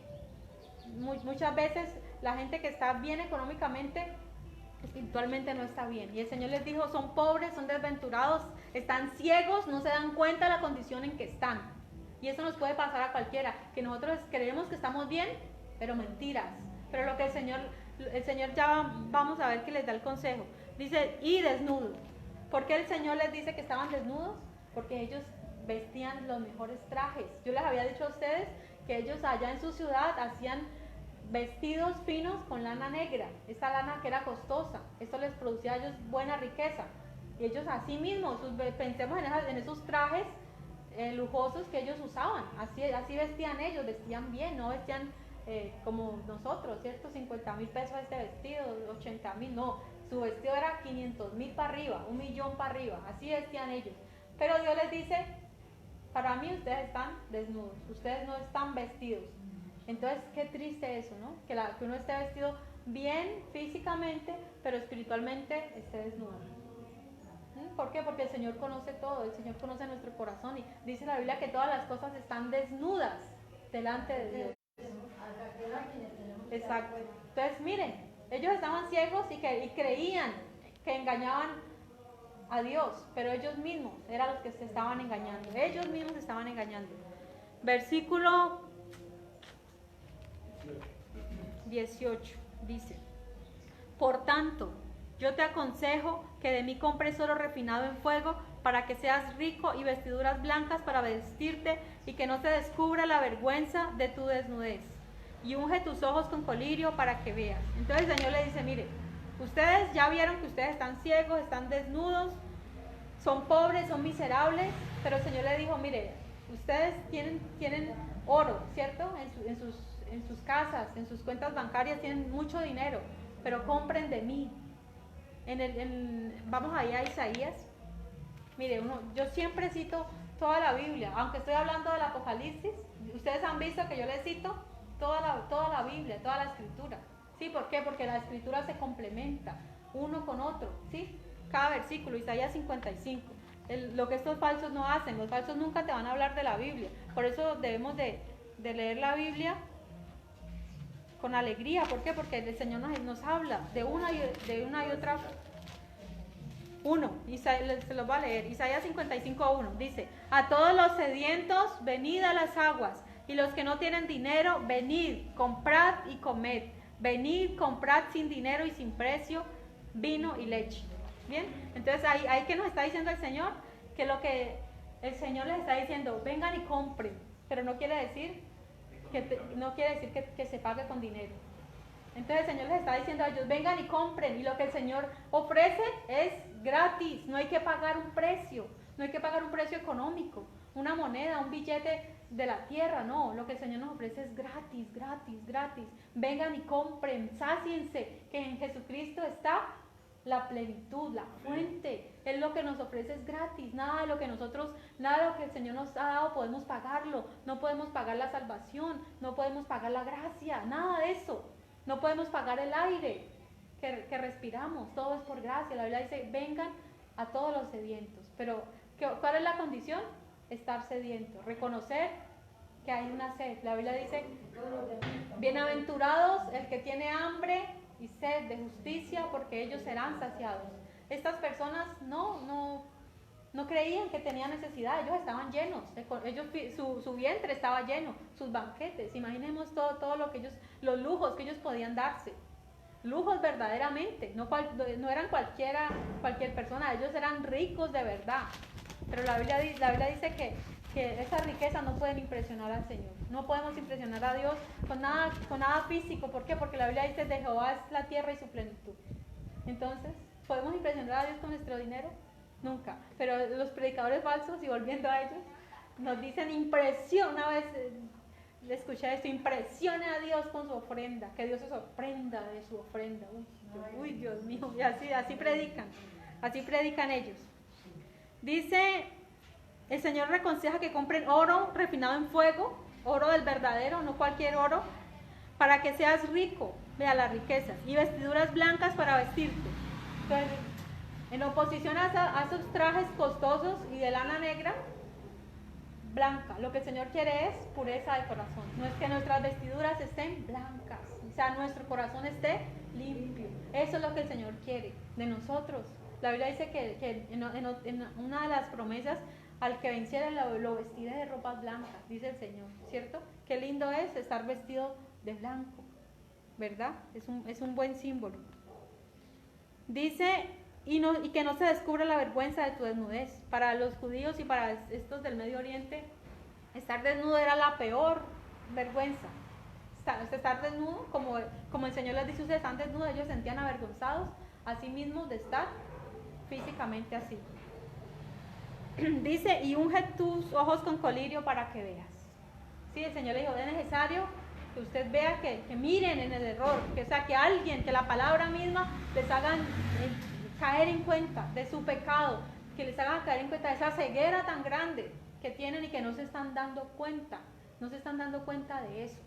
Muchas veces la gente que está bien económicamente, espiritualmente no está bien. Y el Señor les dijo, son pobres, son desventurados, están ciegos, no se dan cuenta de la condición en que están. Y eso nos puede pasar a cualquiera, que nosotros creemos que estamos bien, pero mentiras. Pero lo que el Señor ya vamos a ver que les da el consejo. Dice, y desnudos. ¿Por qué el Señor les dice que estaban desnudos? Porque ellos vestían los mejores trajes. Yo les había dicho a ustedes que ellos allá en su ciudad hacían vestidos finos con lana negra, esa lana que era costosa, eso les producía a ellos buena riqueza, y ellos así mismos, pensemos en esos trajes lujosos que ellos usaban, así vestían ellos, vestían bien, no vestían como nosotros, ¿cierto? 50,000 pesos este vestido, 80,000, no, su vestido era 500,000 para arriba, 1,000,000 para arriba, así vestían ellos, pero Dios les dice, para mí ustedes están desnudos, ustedes no están vestidos. Entonces, qué triste eso, ¿no? Que uno esté vestido bien físicamente, pero espiritualmente esté desnudo. ¿Por qué? Porque el Señor conoce todo, el Señor conoce nuestro corazón y dice la Biblia que todas las cosas están desnudas delante de Dios. Exacto. Entonces, miren, ellos estaban ciegos y creían que engañaban a Dios, pero ellos mismos eran los que se estaban engañando. Ellos mismos se estaban engañando. Versículo 18 dice, por tanto, yo te aconsejo que de mí compres oro refinado en fuego para que seas rico y vestiduras blancas para vestirte y que no se descubra la vergüenza de tu desnudez. Y unge tus ojos con colirio para que veas. Entonces el Señor le dice, mire, ustedes ya vieron que ustedes están ciegos, están desnudos, son pobres, son miserables, pero el Señor le dijo, mire, ustedes tienen oro, ¿cierto? En sus casas, en sus cuentas bancarias tienen mucho dinero, pero compren de mí. Vamos ahí a Isaías. Mire, yo siempre cito toda la Biblia, aunque estoy hablando del Apocalipsis, ustedes han visto que yo les cito toda la Biblia, toda la Escritura. ¿Sí? ¿Por qué? Porque la Escritura se complementa. uno con otro, ¿sí? Cada versículo, Isaías 55. Lo que estos falsos no hacen, los falsos nunca te van a hablar de la Biblia. Por eso debemos de leer la Biblia con alegría. ¿Por qué? Porque el Señor nos habla de una y otra. Se los va a leer. Isaías 55:1 dice: a todos los sedientos, venid a las aguas, y los que no tienen dinero, venid, comprad y comed. Venid, comprad sin dinero y sin precio vino y leche. Bien, entonces ahí que nos está diciendo el Señor, que lo que el Señor les está diciendo, vengan y compren, pero no quiere decir que se pague con dinero. Entonces el Señor les está diciendo a ellos, vengan y compren, y lo que el Señor ofrece es gratis, no hay que pagar un precio, no hay que pagar un precio económico, una moneda, un billete de la tierra, no, lo que el Señor nos ofrece es gratis, gratis, gratis. Vengan y compren, sáciense, que en Jesucristo está la plenitud, la fuente. Él lo que nos ofrece es gratis, nada de lo que el Señor nos ha dado podemos pagarlo, no podemos pagar la salvación, no podemos pagar la gracia, nada de eso. No podemos pagar el aire que respiramos, todo es por gracia. La Biblia dice, vengan a todos los sedientos. Pero, ¿cuál es la condición? Estar sediento, reconocer que hay una sed. La Biblia dice, bienaventurados el que tiene hambre y sed de justicia, porque ellos serán saciados. Estas personas no creían que tenían necesidad, ellos estaban llenos, su vientre estaba lleno, sus banquetes, imaginemos todo lo que los lujos que ellos podían darse, lujos verdaderamente, no eran cualquier persona, ellos eran ricos de verdad, pero la Biblia dice que esas riquezas no pueden impresionar al Señor, no podemos impresionar a Dios con nada físico. ¿Por qué? Porque la Biblia dice, de Jehová es la tierra y su plenitud. Entonces, ¿podemos impresionar a Dios con nuestro dinero? Nunca. Pero los predicadores falsos, y volviendo a ellos, nos dicen una vez le escuché esto, impresione a Dios con su ofrenda, que Dios se sorprenda de su ofrenda. Uy, Dios mío, y así predican ellos. Dice, el Señor le aconseja que compren oro refinado en fuego, oro del verdadero, no cualquier oro, para que seas rico, vea las riquezas, y vestiduras blancas para vestirte. Entonces, en oposición a esos trajes costosos y de lana negra, blanca, lo que el Señor quiere es pureza de corazón. No es que nuestras vestiduras estén blancas, o sea, nuestro corazón esté limpio. Eso es lo que el Señor quiere de nosotros. La Biblia dice que en una de las promesas, al que venciera lo vestiré de ropas blancas, dice el Señor, ¿cierto? Qué lindo es estar vestido de blanco, ¿verdad? Es un buen símbolo. Dice, y que no se descubra la vergüenza de tu desnudez. Para los judíos y para estos del Medio Oriente, estar desnudo era la peor vergüenza. Estar desnudo, como el Señor les dice, ustedes están desnudos, ellos se sentían avergonzados a sí mismos de estar físicamente así. Dice, y unge tus ojos con colirio para que veas. Sí, el Señor le dijo, es necesario que usted vea, que miren en el error, que la palabra misma les hagan caer en cuenta de su pecado, que les hagan caer en cuenta de esa ceguera tan grande que tienen y que no se están dando cuenta de eso.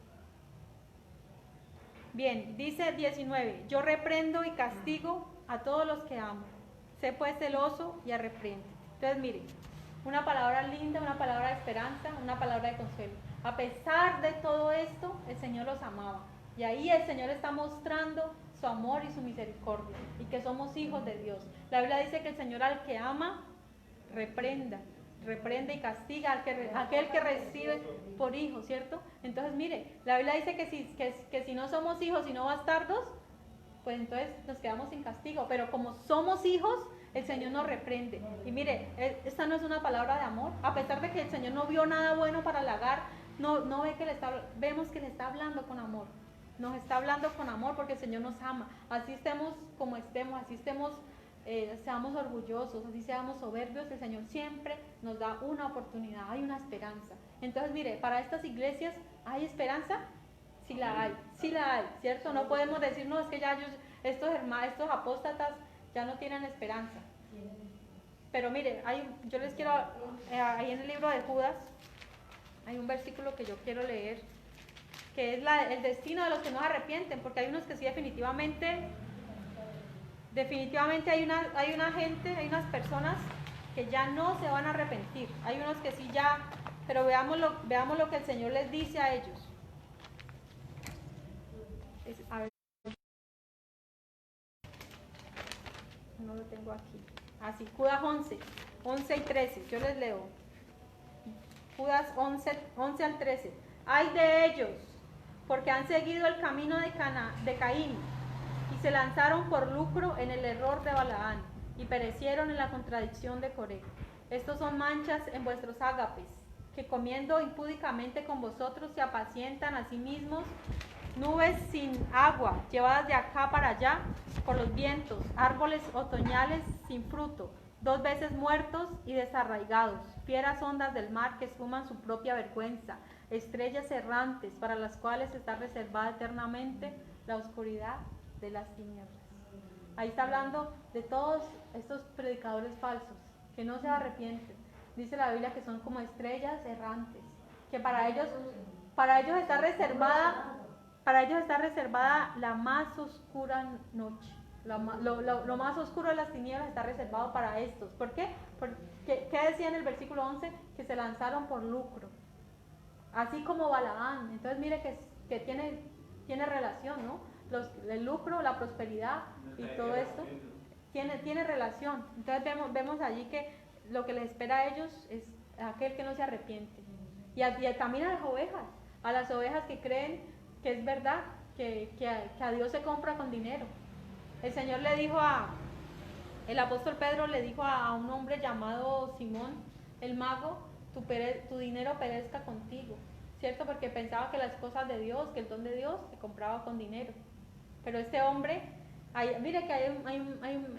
Bien, dice 19, yo reprendo y castigo a todos los que amo, sé pues celoso y arrepiéntete. Entonces miren, una palabra linda, una palabra de esperanza, una palabra de consuelo. A pesar de todo esto, el Señor los amaba. Y ahí el Señor está mostrando su amor y su misericordia. Y que somos hijos de Dios. La Biblia dice que el Señor al que ama, reprende y castiga aquel que recibe por hijo, ¿cierto? Entonces mire, la Biblia dice que si no somos hijos y no bastardos, pues entonces nos quedamos sin castigo. Pero como somos hijos, el Señor nos reprende. Y mire, esta no es una palabra de amor. A pesar de que el Señor no vio nada bueno para halagar, vemos que le está hablando con amor. Nos está hablando con amor porque el Señor nos ama. Así estemos como estemos, así seamos orgullosos, así seamos soberbios, el Señor siempre nos da una oportunidad, hay una esperanza. Entonces mire, para estas iglesias, ¿hay esperanza? Sí la hay, ¿cierto? No podemos decir, no, es que ya estos apóstatas ya no tienen esperanza. Pero mire, yo les quiero, ahí en el libro de Judas, hay un versículo que yo quiero leer, que es el destino de los que no se arrepienten, porque hay unos que sí definitivamente definitivamente hay una gente, hay unas personas que ya no se van a arrepentir. Hay unos que sí ya, pero veamos lo que el Señor les dice a ellos. A ver, no lo tengo aquí. Así, Judas 11 y 13, yo les leo. Judas 11 al 13. Ay de ellos, porque han seguido el camino de Caín y se lanzaron por lucro en el error de Balaán y perecieron en la contradicción de Coré. Estos son manchas en vuestros ágapes, que comiendo impúdicamente con vosotros se apacientan a sí mismos, nubes sin agua, llevadas de acá para allá por los vientos, árboles otoñales sin fruto, 2 veces muertos y desarraigados, fieras ondas del mar que esfuman su propia vergüenza, estrellas errantes para las cuales está reservada eternamente la oscuridad de las tinieblas. Ahí está hablando de todos estos predicadores falsos que no se arrepienten. Dice la Biblia que son como estrellas errantes, que para ellos está reservada la más oscura noche. Lo más oscuro de las tinieblas está reservado para estos. ¿Por qué? Porque, ¿qué decía en el versículo 11? Que se lanzaron por lucro. Así como Balaán. Entonces mire que tiene relación, ¿no? El lucro, la prosperidad y todo esto tiene relación. Entonces vemos allí que lo que les espera a ellos es aquel que no se arrepiente. Y también a las ovejas que creen que es verdad, que a Dios se compra con dinero. El Señor le dijo el apóstol Pedro le dijo a un hombre llamado Simón, el mago, tu dinero perezca contigo, ¿cierto? Porque pensaba que las cosas de Dios, que el don de Dios se compraba con dinero. Pero este hombre, mire que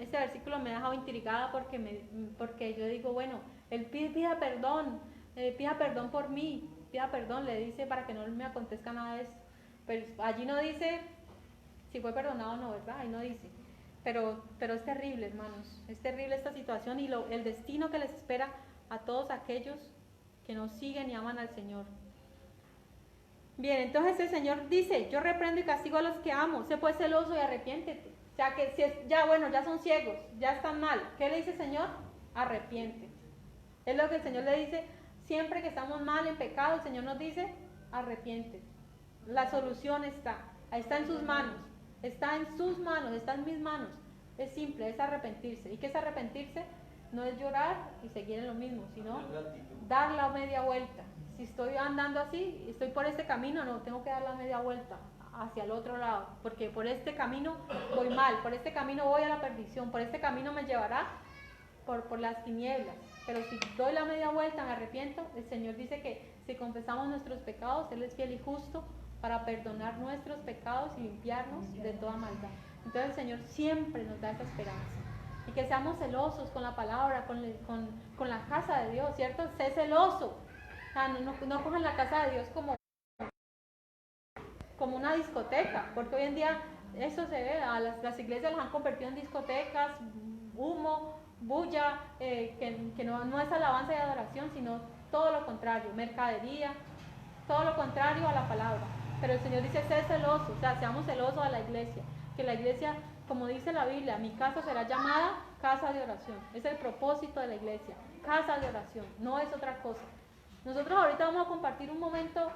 este versículo me ha dejado intrigada porque yo digo, bueno, él pida perdón por mí, pida perdón, le dice para que no me acontezca nada de eso. Pero allí no dice si fue perdonado o no, ¿verdad? Ahí no dice. Pero es terrible, hermanos, es terrible esta situación y el destino que les espera a todos aquellos que no siguen y aman al Señor. Bien, entonces el Señor dice, yo reprendo y castigo a los que amo, sé pues celoso y arrepiéntete. O sea que ya son ciegos, ya están mal. ¿Qué le dice el Señor? Arrepiéntete. Es lo que el Señor le dice, siempre que estamos mal en pecado, el Señor nos dice, arrepiéntete. La solución está en sus manos, está en mis manos. Es simple, es arrepentirse. ¿Y qué es arrepentirse? No es llorar y seguir en lo mismo, sino dar la media vuelta. Si estoy andando así, estoy por este camino, no, tengo que dar la media vuelta hacia el otro lado, porque por este camino voy mal, por este camino voy a la perdición, por este camino me llevará por las tinieblas. Pero si doy la media vuelta, me arrepiento, el Señor dice que si confesamos nuestros pecados, Él es fiel y justo para perdonar nuestros pecados y limpiarnos de toda maldad. Entonces el Señor siempre nos da esa esperanza. Y que seamos celosos con la palabra, con la casa de Dios, ¿cierto? Sé celoso. O sea, no cojan la casa de Dios como una discoteca, porque hoy en día eso se ve, las iglesias las han convertido en discotecas, humo, bulla, que no es alabanza y adoración, sino todo lo contrario, mercadería, todo lo contrario a la palabra. Pero el Señor dice, sé celoso, o sea, seamos celosos a la iglesia, que la iglesia, como dice la Biblia, mi casa será llamada casa de oración. Es el propósito de la iglesia, casa de oración, no es otra cosa. Nosotros ahorita vamos a compartir un momento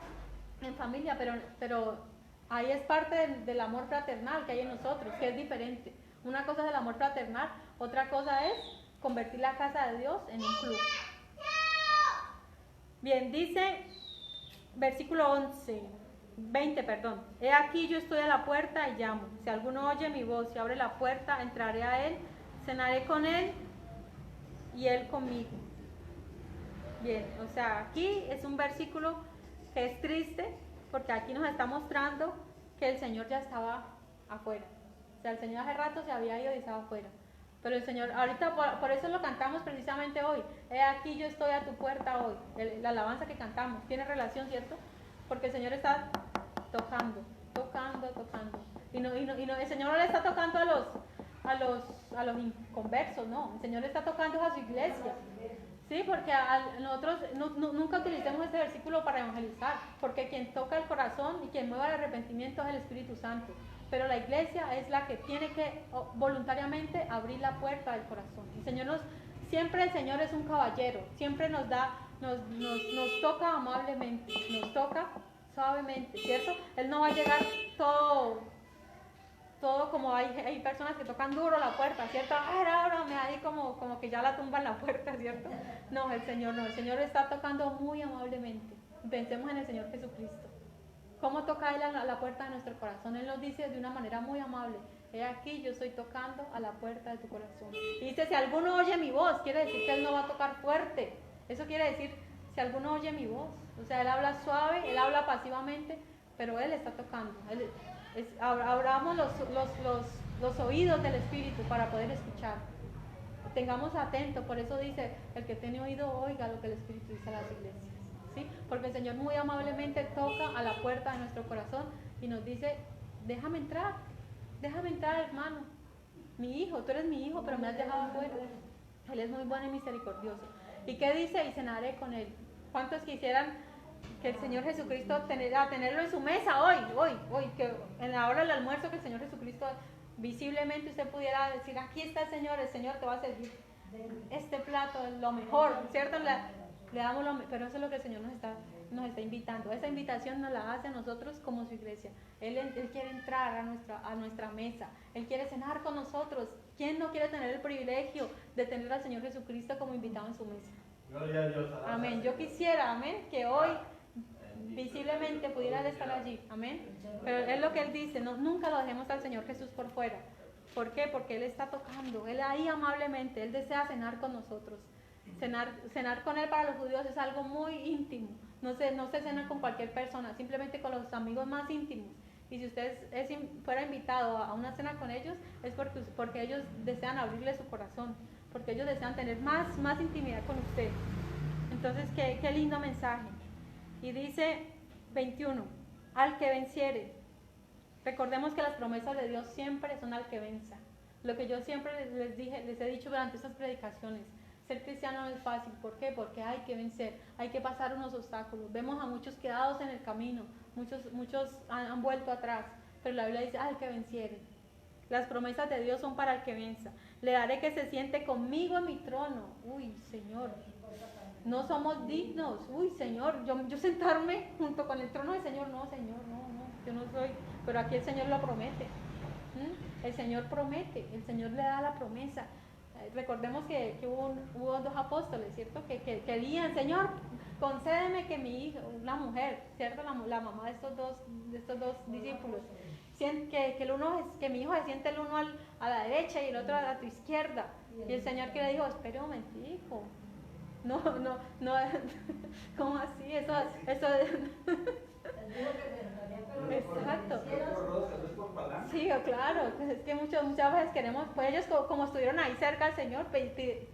en familia, pero ahí es parte del amor fraternal que hay en nosotros, que es diferente. Una cosa es el amor fraternal, otra cosa es convertir la casa de Dios en un club. Bien, dice versículo 20, he aquí yo estoy a la puerta y llamo. Si alguno oye mi voz y abre la puerta, entraré a él, cenaré con él y él conmigo. Bien, o sea, aquí es un versículo que es triste porque aquí nos está mostrando que el Señor ya estaba afuera. O sea, el Señor hace rato se había ido y estaba afuera. Pero el Señor, ahorita por eso lo cantamos precisamente hoy. He aquí yo estoy a tu puerta hoy. La alabanza que cantamos tiene relación, ¿cierto? Porque el Señor está tocando. Y el Señor no le está tocando a los inconversos, no. El Señor le está tocando a su iglesia. Sí, porque nosotros nunca utilicemos este versículo para evangelizar, porque quien toca el corazón y quien mueve el arrepentimiento es el Espíritu Santo. pero la iglesia es la que tiene que voluntariamente abrir la puerta del corazón. Siempre el Señor es un caballero, siempre nos toca amablemente, nos toca suavemente, ¿cierto? Él no va a llegar todo como hay personas que tocan duro la puerta, ¿cierto? Ábrame, ahí como que ya la tumban la puerta, ¿cierto? No, el Señor está tocando muy amablemente. Pensemos en el Señor Jesucristo. ¿Cómo toca Él a la puerta de nuestro corazón? Él nos dice de una manera muy amable: he aquí, yo estoy tocando a la puerta de tu corazón. Y dice, si alguno oye mi voz, quiere decir que Él no va a tocar fuerte. Eso quiere decir, si alguno oye mi voz. O sea, Él habla suave, Él habla pasivamente, pero Él está tocando. Abramos los oídos del Espíritu para poder escuchar. Tengamos atentos, por eso dice, el que tiene oído, oiga lo que el Espíritu dice a las iglesias. ¿Sí? Porque el Señor muy amablemente toca a la puerta de nuestro corazón y nos dice, déjame entrar, hermano, mi hijo, tú eres mi hijo, pero me has dejado fuera. Él es muy bueno y misericordioso. ¿Y qué dice? Y cenaré con él. ¿Cuántos quisieran que el Señor Jesucristo tenerlo en su mesa hoy, que en la hora del almuerzo, que el Señor Jesucristo visiblemente usted pudiera decir, aquí está el Señor te va a servir este plato, es lo mejor, ¿cierto? Le damos pero eso es lo que el Señor nos está invitando. Esa invitación nos la hace a nosotros como su iglesia. Él quiere entrar a nuestra mesa, Él quiere cenar con nosotros. ¿Quién no quiere tener el privilegio de tener al Señor Jesucristo como invitado en su mesa? Gloria a Dios. Amén. Yo quisiera, amén, que hoy visiblemente pudieran estar allí, amén. Pero es lo que Él dice, nunca lo dejemos al Señor Jesús por fuera. ¿Por qué? Porque Él está tocando, Él ahí amablemente, Él desea cenar con nosotros. Cenar con Él para los judíos es algo muy íntimo. No se cena con cualquier persona, simplemente con los amigos más íntimos. Y si usted fuera invitado a una cena con ellos, es porque ellos desean abrirle su corazón, porque ellos desean tener más intimidad con usted. Entonces, qué lindo mensaje. Y dice 21, al que venciere. Recordemos que las promesas de Dios siempre son al que venza. Lo que yo siempre les he dicho durante estas predicaciones, ser cristiano no es fácil. ¿Por qué? Porque hay que vencer, hay que pasar unos obstáculos. Vemos a muchos quedados en el camino, muchos han vuelto atrás, pero la Biblia dice, al que venciere. Las promesas de Dios son para el que venza. Le daré que se siente conmigo en mi trono. Uy, Señor, no somos dignos. Uy, Señor, yo sentarme junto con el trono del Señor. No, Señor, no, yo no soy. Pero aquí el Señor lo promete. El Señor promete, el Señor le da la promesa. Recordemos que hubo dos apóstoles, ¿cierto? Que querían, Señor, concédeme que mi hija, una mujer, ¿cierto? La mamá de estos dos discípulos, que mi hijo se siente el uno a la derecha y el otro a tu izquierda. Y el Señor que le dijo, espera un momentico. No, ¿cómo así? Eso exacto. Sí, claro, es que muchas veces queremos, pues ellos como estuvieron ahí cerca al Señor,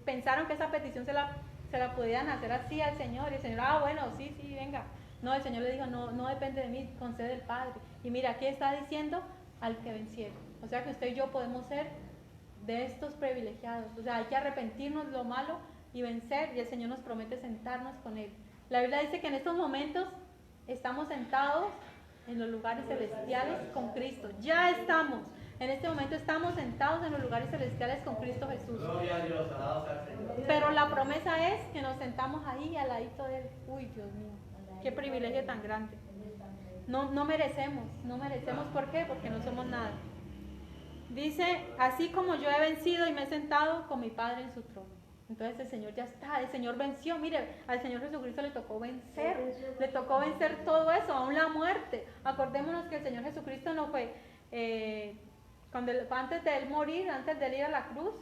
pensaron que esa petición se la podían hacer así al Señor, y el Señor, bueno, sí, venga. No, el Señor le dijo, no depende de mí, concede el Padre. Y mira, aquí está diciendo al que venciera. O sea que usted y yo podemos ser de estos privilegiados. O sea, hay que arrepentirnos de lo malo y vencer, y el Señor nos promete sentarnos con Él. La Biblia dice que en estos momentos estamos sentados en los lugares celestiales con Cristo. Ya estamos, en este momento estamos sentados en los lugares celestiales con Cristo Jesús. Gloria a Dios, alabado sea el Señor. Pero la promesa es que nos sentamos ahí al ladito de Él. Uy, Dios mío, qué privilegio tan grande. No merecemos, ¿por qué? Porque no somos nada. Dice, así como yo he vencido y me he sentado con mi Padre en su trono. Entonces el Señor ya está, el Señor venció. Mire, al Señor Jesucristo le tocó vencer todo eso, aún la muerte. Acordémonos que el Señor Jesucristo no fue, antes de Él morir, antes de Él ir a la cruz,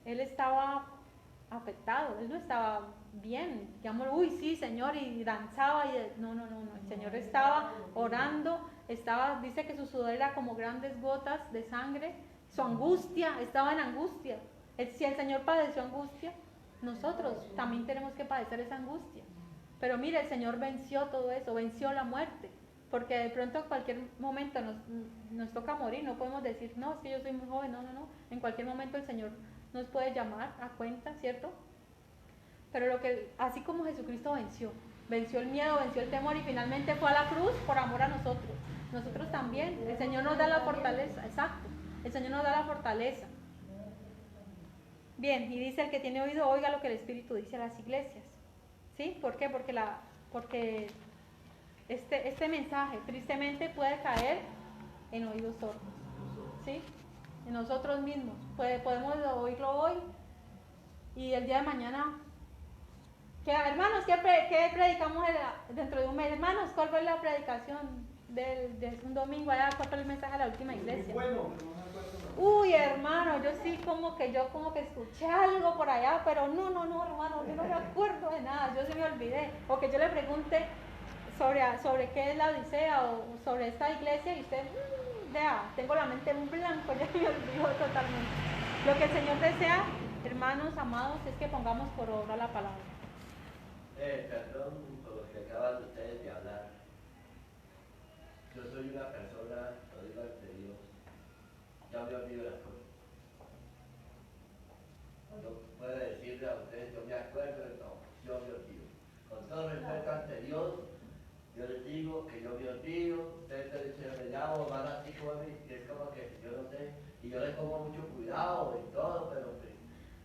Él estaba afectado, Él no estaba bien, digamos, uy sí Señor, y danzaba, no, el Señor estaba orando, dice que su sudor era como grandes gotas de sangre, su angustia, estaba en angustia. Si el Señor padeció angustia, nosotros también tenemos que padecer esa angustia. Pero mire, el Señor venció todo eso, venció la muerte. Porque de pronto en cualquier momento nos toca morir, no podemos decir, no, es que yo soy muy joven, no. En cualquier momento el Señor nos puede llamar a cuenta, ¿cierto? Pero así como Jesucristo venció, venció el miedo, venció el temor y finalmente fue a la cruz por amor a nosotros. Nosotros también, el Señor nos da la fortaleza, exacto, el Señor nos da la fortaleza. Bien, y dice el que tiene oído, oiga lo que el Espíritu dice a las iglesias. ¿Sí? ¿Por qué? Porque este mensaje tristemente puede caer en oídos sordos. ¿Sí? En nosotros mismos. Podemos oírlo hoy y el día de mañana. Hermanos, ¿qué predicamos dentro de un mes? Hermanos, ¿cuál fue la predicación de un domingo allá? ¿Cuál fue el mensaje de la última iglesia? Bueno, Uy, hermano, yo como que escuché algo por allá, pero no, hermano, yo no me acuerdo de nada, yo sí me olvidé. O que yo le pregunte sobre qué es la Odisea o sobre esta iglesia y usted, vea, tengo la mente en blanco, ya me olvidó totalmente. Lo que el Señor desea, hermanos amados, es que pongamos por obra la palabra. Perdón por lo que acaban ustedes de hablar. Yo soy una persona, lo digo ante Dios, ya me olvido las cosas. No puedo decirle a ustedes, yo me acuerdo de todo, yo me olvido. Con todo respeto ante Dios, yo les digo que yo me olvido, ustedes se me llaman, van así como a mí, que es como que yo no sé, y yo les pongo mucho cuidado y todo, pero pues,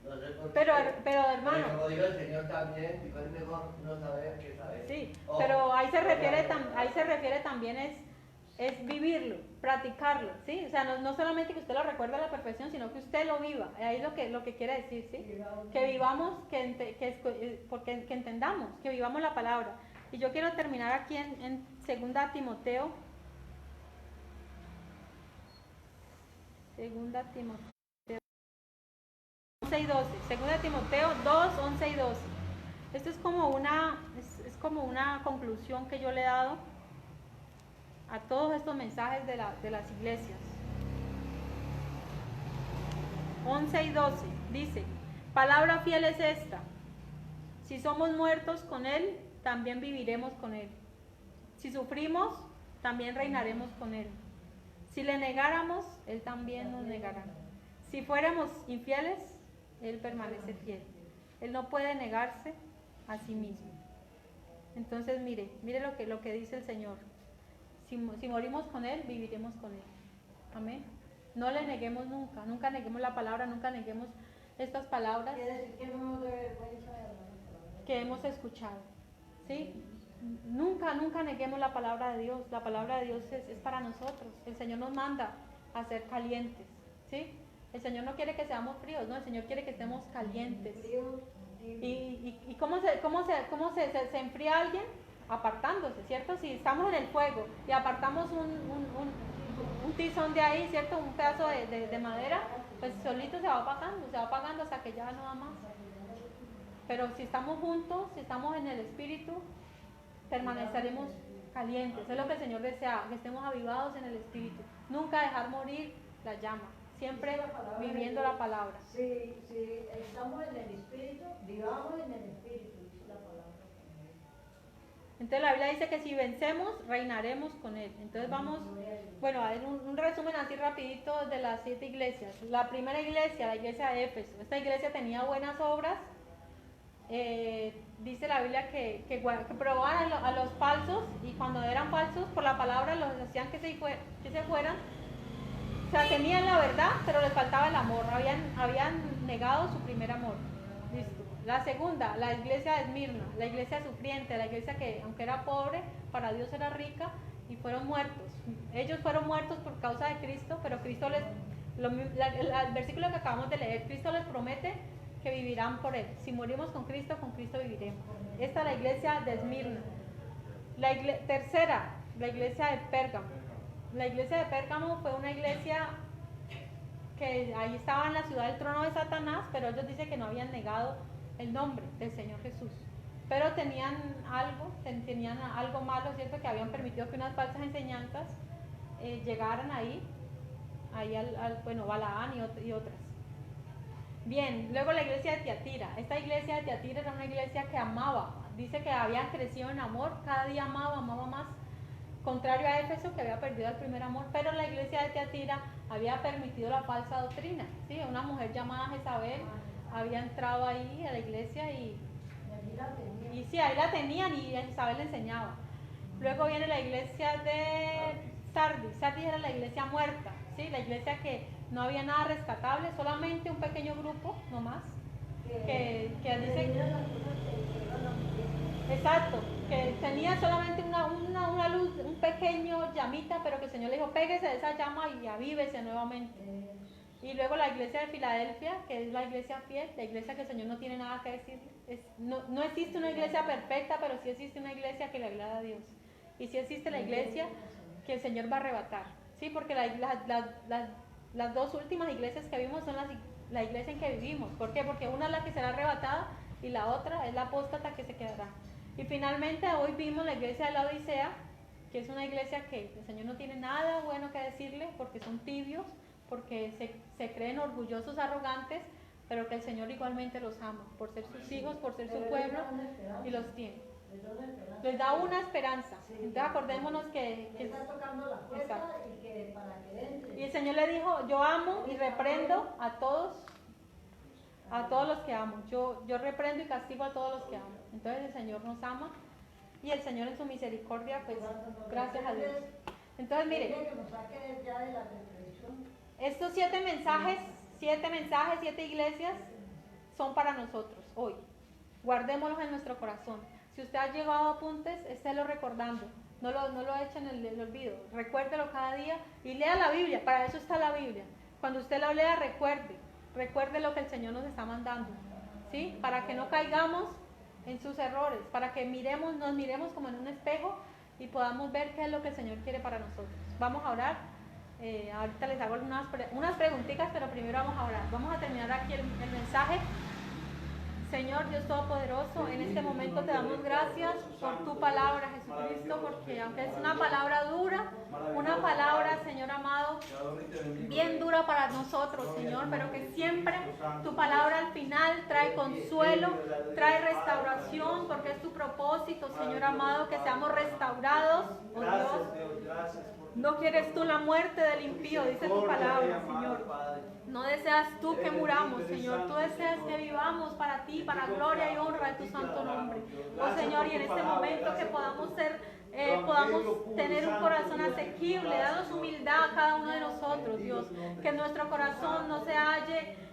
no sé por qué. Pero hermano. Pero como dijo el Señor también, dijo es mejor no saber que saber. Sí, pero ahí se refiere también es vivirlo, practicarlo, ¿sí? O sea, no solamente que usted lo recuerde a la perfección, sino que usted lo viva. Ahí es lo que quiere decir, ¿sí? Que vivamos, que entendamos, que vivamos la palabra. Y yo quiero terminar aquí en 2 Timoteo. 2 Timoteo 11 y 12. 2 Timoteo 2, 11 y 12. Esto es como una conclusión que yo le he dado a todos estos mensajes de las iglesias. 11 y 12 dice: palabra fiel es esta: si somos muertos con Él, también viviremos con Él. Si sufrimos, también reinaremos con Él. Si le negáramos, Él también nos negará. Si fuéramos infieles, Él permanece fiel. Él no puede negarse a sí mismo. Entonces mire lo que dice el Señor. Si morimos con Él, viviremos con Él. Amén. No le neguemos nunca neguemos la palabra, nunca neguemos estas palabras que hemos escuchado. ¿Sí? Nunca neguemos la palabra de Dios. La palabra de Dios es para nosotros. El Señor nos manda a ser calientes. ¿Sí? El Señor no quiere que seamos fríos, no, el Señor quiere que estemos calientes. ¿Y cómo se enfría alguien? Apartándose, ¿cierto? Si estamos en el fuego y apartamos un tizón de ahí, ¿cierto? Un pedazo de madera, pues solito se va apagando hasta que ya no da más. Pero si estamos juntos, si estamos en el Espíritu, permaneceremos calientes. Eso es lo que el Señor desea, que estemos avivados en el Espíritu. Nunca dejar morir la llama, siempre viviendo la palabra. Si estamos en el Espíritu, vivamos en el Espíritu, dice la palabra. Entonces la Biblia dice que si vencemos, reinaremos con Él. Entonces vamos, bueno, a ver un resumen así rapidito de las 7 iglesias. La primera iglesia, la iglesia de Éfeso. Esta iglesia tenía buenas obras. Dice la Biblia que probaban a los falsos, y cuando eran falsos por la palabra los hacían que se fueran. O sea, tenían la verdad, pero les faltaba el amor. Habían negado su primer amor. Listo. La segunda, la iglesia de Esmirna, la iglesia sufriente, la iglesia que aunque era pobre, para Dios era rica, y fueron muertos. Ellos fueron muertos por causa de Cristo, pero Cristo el versículo que acabamos de leer, Cristo les promete que vivirán por Él. Si morimos con Cristo viviremos. Esta es la iglesia de Esmirna. Tercera, la iglesia de Pérgamo. La iglesia de Pérgamo fue una iglesia que ahí estaba en la ciudad del trono de Satanás, pero ellos dicen que no habían negado el nombre del Señor Jesús. Pero tenían algo malo, ¿cierto? Que habían permitido que unas falsas enseñanzas llegaran ahí Balaán y otras. Bien, luego la iglesia de Tiatira. Esta iglesia de Tiatira era una iglesia que amaba. Dice que habían crecido en amor, cada día amaba más. Contrario a Éfeso, que había perdido el primer amor, pero la iglesia de Tiatira había permitido la falsa doctrina. ¿Sí? Una mujer llamada Jezabel había entrado ahí a la iglesia y sí, ahí la tenían y Isabel le enseñaba. Luego viene la iglesia de Sardis. Sardis era la iglesia muerta, ¿sí? La iglesia que no había nada rescatable, solamente un pequeño grupo, no más, que dice... Exacto, que tenía solamente una luz, un pequeño llamita, pero que el Señor le dijo, péguese de esa llama y avívese nuevamente. Y luego la iglesia de Filadelfia, que es la iglesia fiel, la iglesia que el Señor no tiene nada que decir. No existe una iglesia perfecta, pero sí existe una iglesia que le agrada a Dios. Y sí existe la iglesia que el Señor va a arrebatar. Sí, porque las dos últimas iglesias que vimos son la iglesia en que vivimos. ¿Por qué? Porque una es la que será arrebatada y la otra es la apóstata que se quedará. Y finalmente hoy vimos la iglesia de la Odisea, que es una iglesia que el Señor no tiene nada bueno que decirle porque son tibios, porque se creen orgullosos, arrogantes, pero que el Señor igualmente los ama, por ser sus hijos, por ser su pueblo, y los tiene. Les da una esperanza. Entonces acordémonos que está tocando la puerta y que para que entre. Y el Señor le dijo, yo amo y reprendo a todos los que amo. Yo reprendo y castigo a todos los que amo. Entonces el Señor nos ama y el Señor en su misericordia, pues gracias a Dios. Entonces mire, estos 7 mensajes, 7 iglesias son para nosotros hoy. Guardémoslos en nuestro corazón. Si usted ha llegado a apuntes, estélo recordando. No lo eche en el olvido. Recuérdelo cada día y lea la Biblia. Para eso está la Biblia. Cuando usted lo lea, recuerde lo que el Señor nos está mandando, ¿sí? Para que no caigamos en sus errores, para que nos miremos como en un espejo y podamos ver qué es lo que el Señor quiere para nosotros. Vamos a orar. Ahorita les hago unas preguntitas, pero primero vamos a orar. Vamos a terminar aquí el mensaje. Señor Dios Todopoderoso, en este momento te damos gracias por tu palabra, Jesucristo, porque aunque es una palabra dura, una palabra, Señor amado, bien dura para nosotros, Señor, pero que siempre tu palabra al final trae consuelo, trae restauración, porque es tu propósito, Señor amado, que seamos restaurados, oh Dios. No quieres tú la muerte del impío, dice tu palabra, Señor. No deseas tú que muramos, Señor. Tú deseas que vivamos para ti, para gloria y honra de tu santo nombre. Oh Señor, y en este momento que podamos tener un corazón asequible, danos humildad a cada uno de nosotros, Dios. Que en nuestro corazón no se halle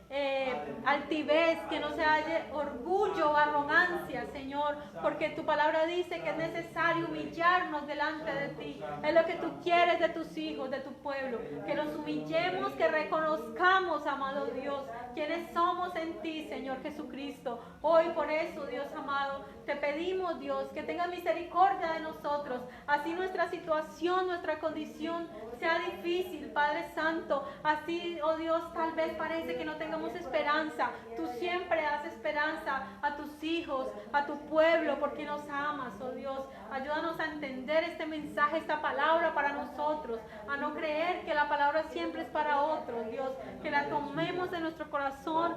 altivez, que no se halle orgullo o arrogancia, Señor, porque tu palabra dice que es necesario humillarnos delante de ti. Es lo que tú quieres de tus hijos, de tu pueblo, que nos humillemos, que reconozcamos, amado Dios, quiénes somos en ti, Señor Jesucristo. Hoy por eso, Dios amado, te pedimos, Dios, que tengas misericordia de nosotros, así nuestra situación, nuestra condición sea difícil, Padre Santo, así, oh Dios, tal vez parece que no tengamos esperanza. Tú siempre das esperanza a tus hijos, a tu pueblo, porque nos amas, oh Dios. Ayúdanos a entender este mensaje, esta palabra para nosotros, a no creer que la palabra siempre es para otros, Dios, que la tomemos de nuestro corazón,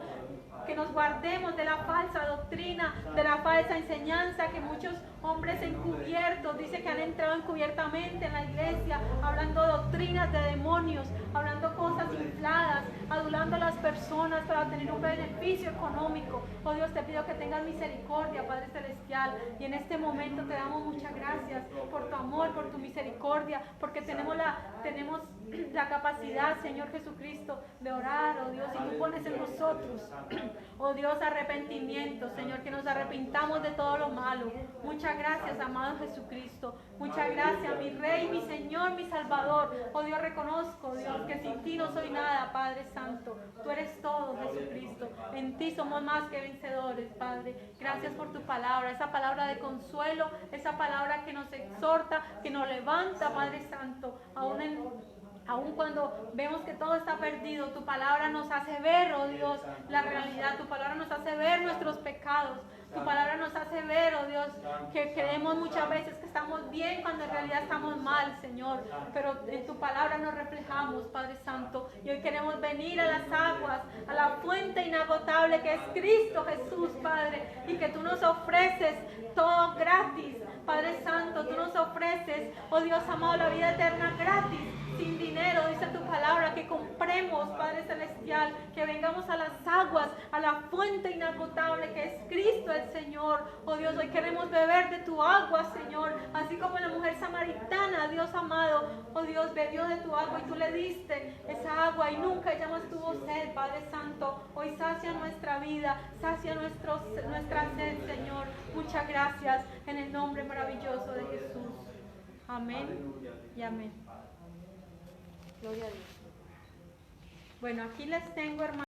que nos guardemos de la falsa doctrina, de la falsa enseñanza que muchos hombres encubiertos, dice que han entrado encubiertamente en la iglesia, hablando doctrinas de demonios, hablando cosas infladas, adulando a las personas para tener un beneficio económico. Oh Dios, te pido que tengas misericordia, Padre Celestial, y en este momento te damos muchas gracias por tu amor, por tu misericordia, porque tenemos la capacidad, Señor Jesucristo, de orar, oh Dios, y tú pones en nosotros, oh Dios, arrepentimiento, Señor, que nos arrepintamos de todo lo malo. Muchas gracias, amado Jesucristo. Muchas gracias, mi Rey, mi Señor, mi Salvador. Oh Dios, reconozco, Dios, que sin ti no soy nada, Padre Santo. Tú eres todo, Jesucristo. En ti somos más que vencedores, Padre. Gracias por tu palabra, esa palabra de consuelo, esa palabra que nos exhorta, que nos levanta, Padre Santo, aun cuando vemos que todo está perdido, tu palabra nos hace ver, oh Dios, la realidad. Tu palabra nos hace ver nuestros pecados. Tu palabra nos hace ver, oh Dios, que creemos muchas veces que estamos bien cuando en realidad estamos mal, Señor. Pero en tu palabra nos reflejamos, Padre Santo. Y hoy queremos venir a las aguas, a la fuente inagotable que es Cristo Jesús, Padre. y que tú nos ofreces todo gratis. Padre Santo, tú nos ofreces, oh Dios amado, la vida eterna gratis, sin dinero, dice tu palabra, que compremos, Padre Celestial, que vengamos a las aguas, a la fuente inagotable que es Cristo el Señor. Oh Dios, hoy queremos beber de tu agua, Señor, así como la mujer samaritana, Dios amado, oh Dios, bebió de tu agua y tú le diste esa agua y nunca ella más tuvo sed, Padre Santo. Hoy sacia nuestra vida, sacia nuestra sed, Señor. Muchas gracias en el nombre maravilloso de Jesús. Amén y amén. Gloria a Dios. Bueno, aquí les tengo, hermanos.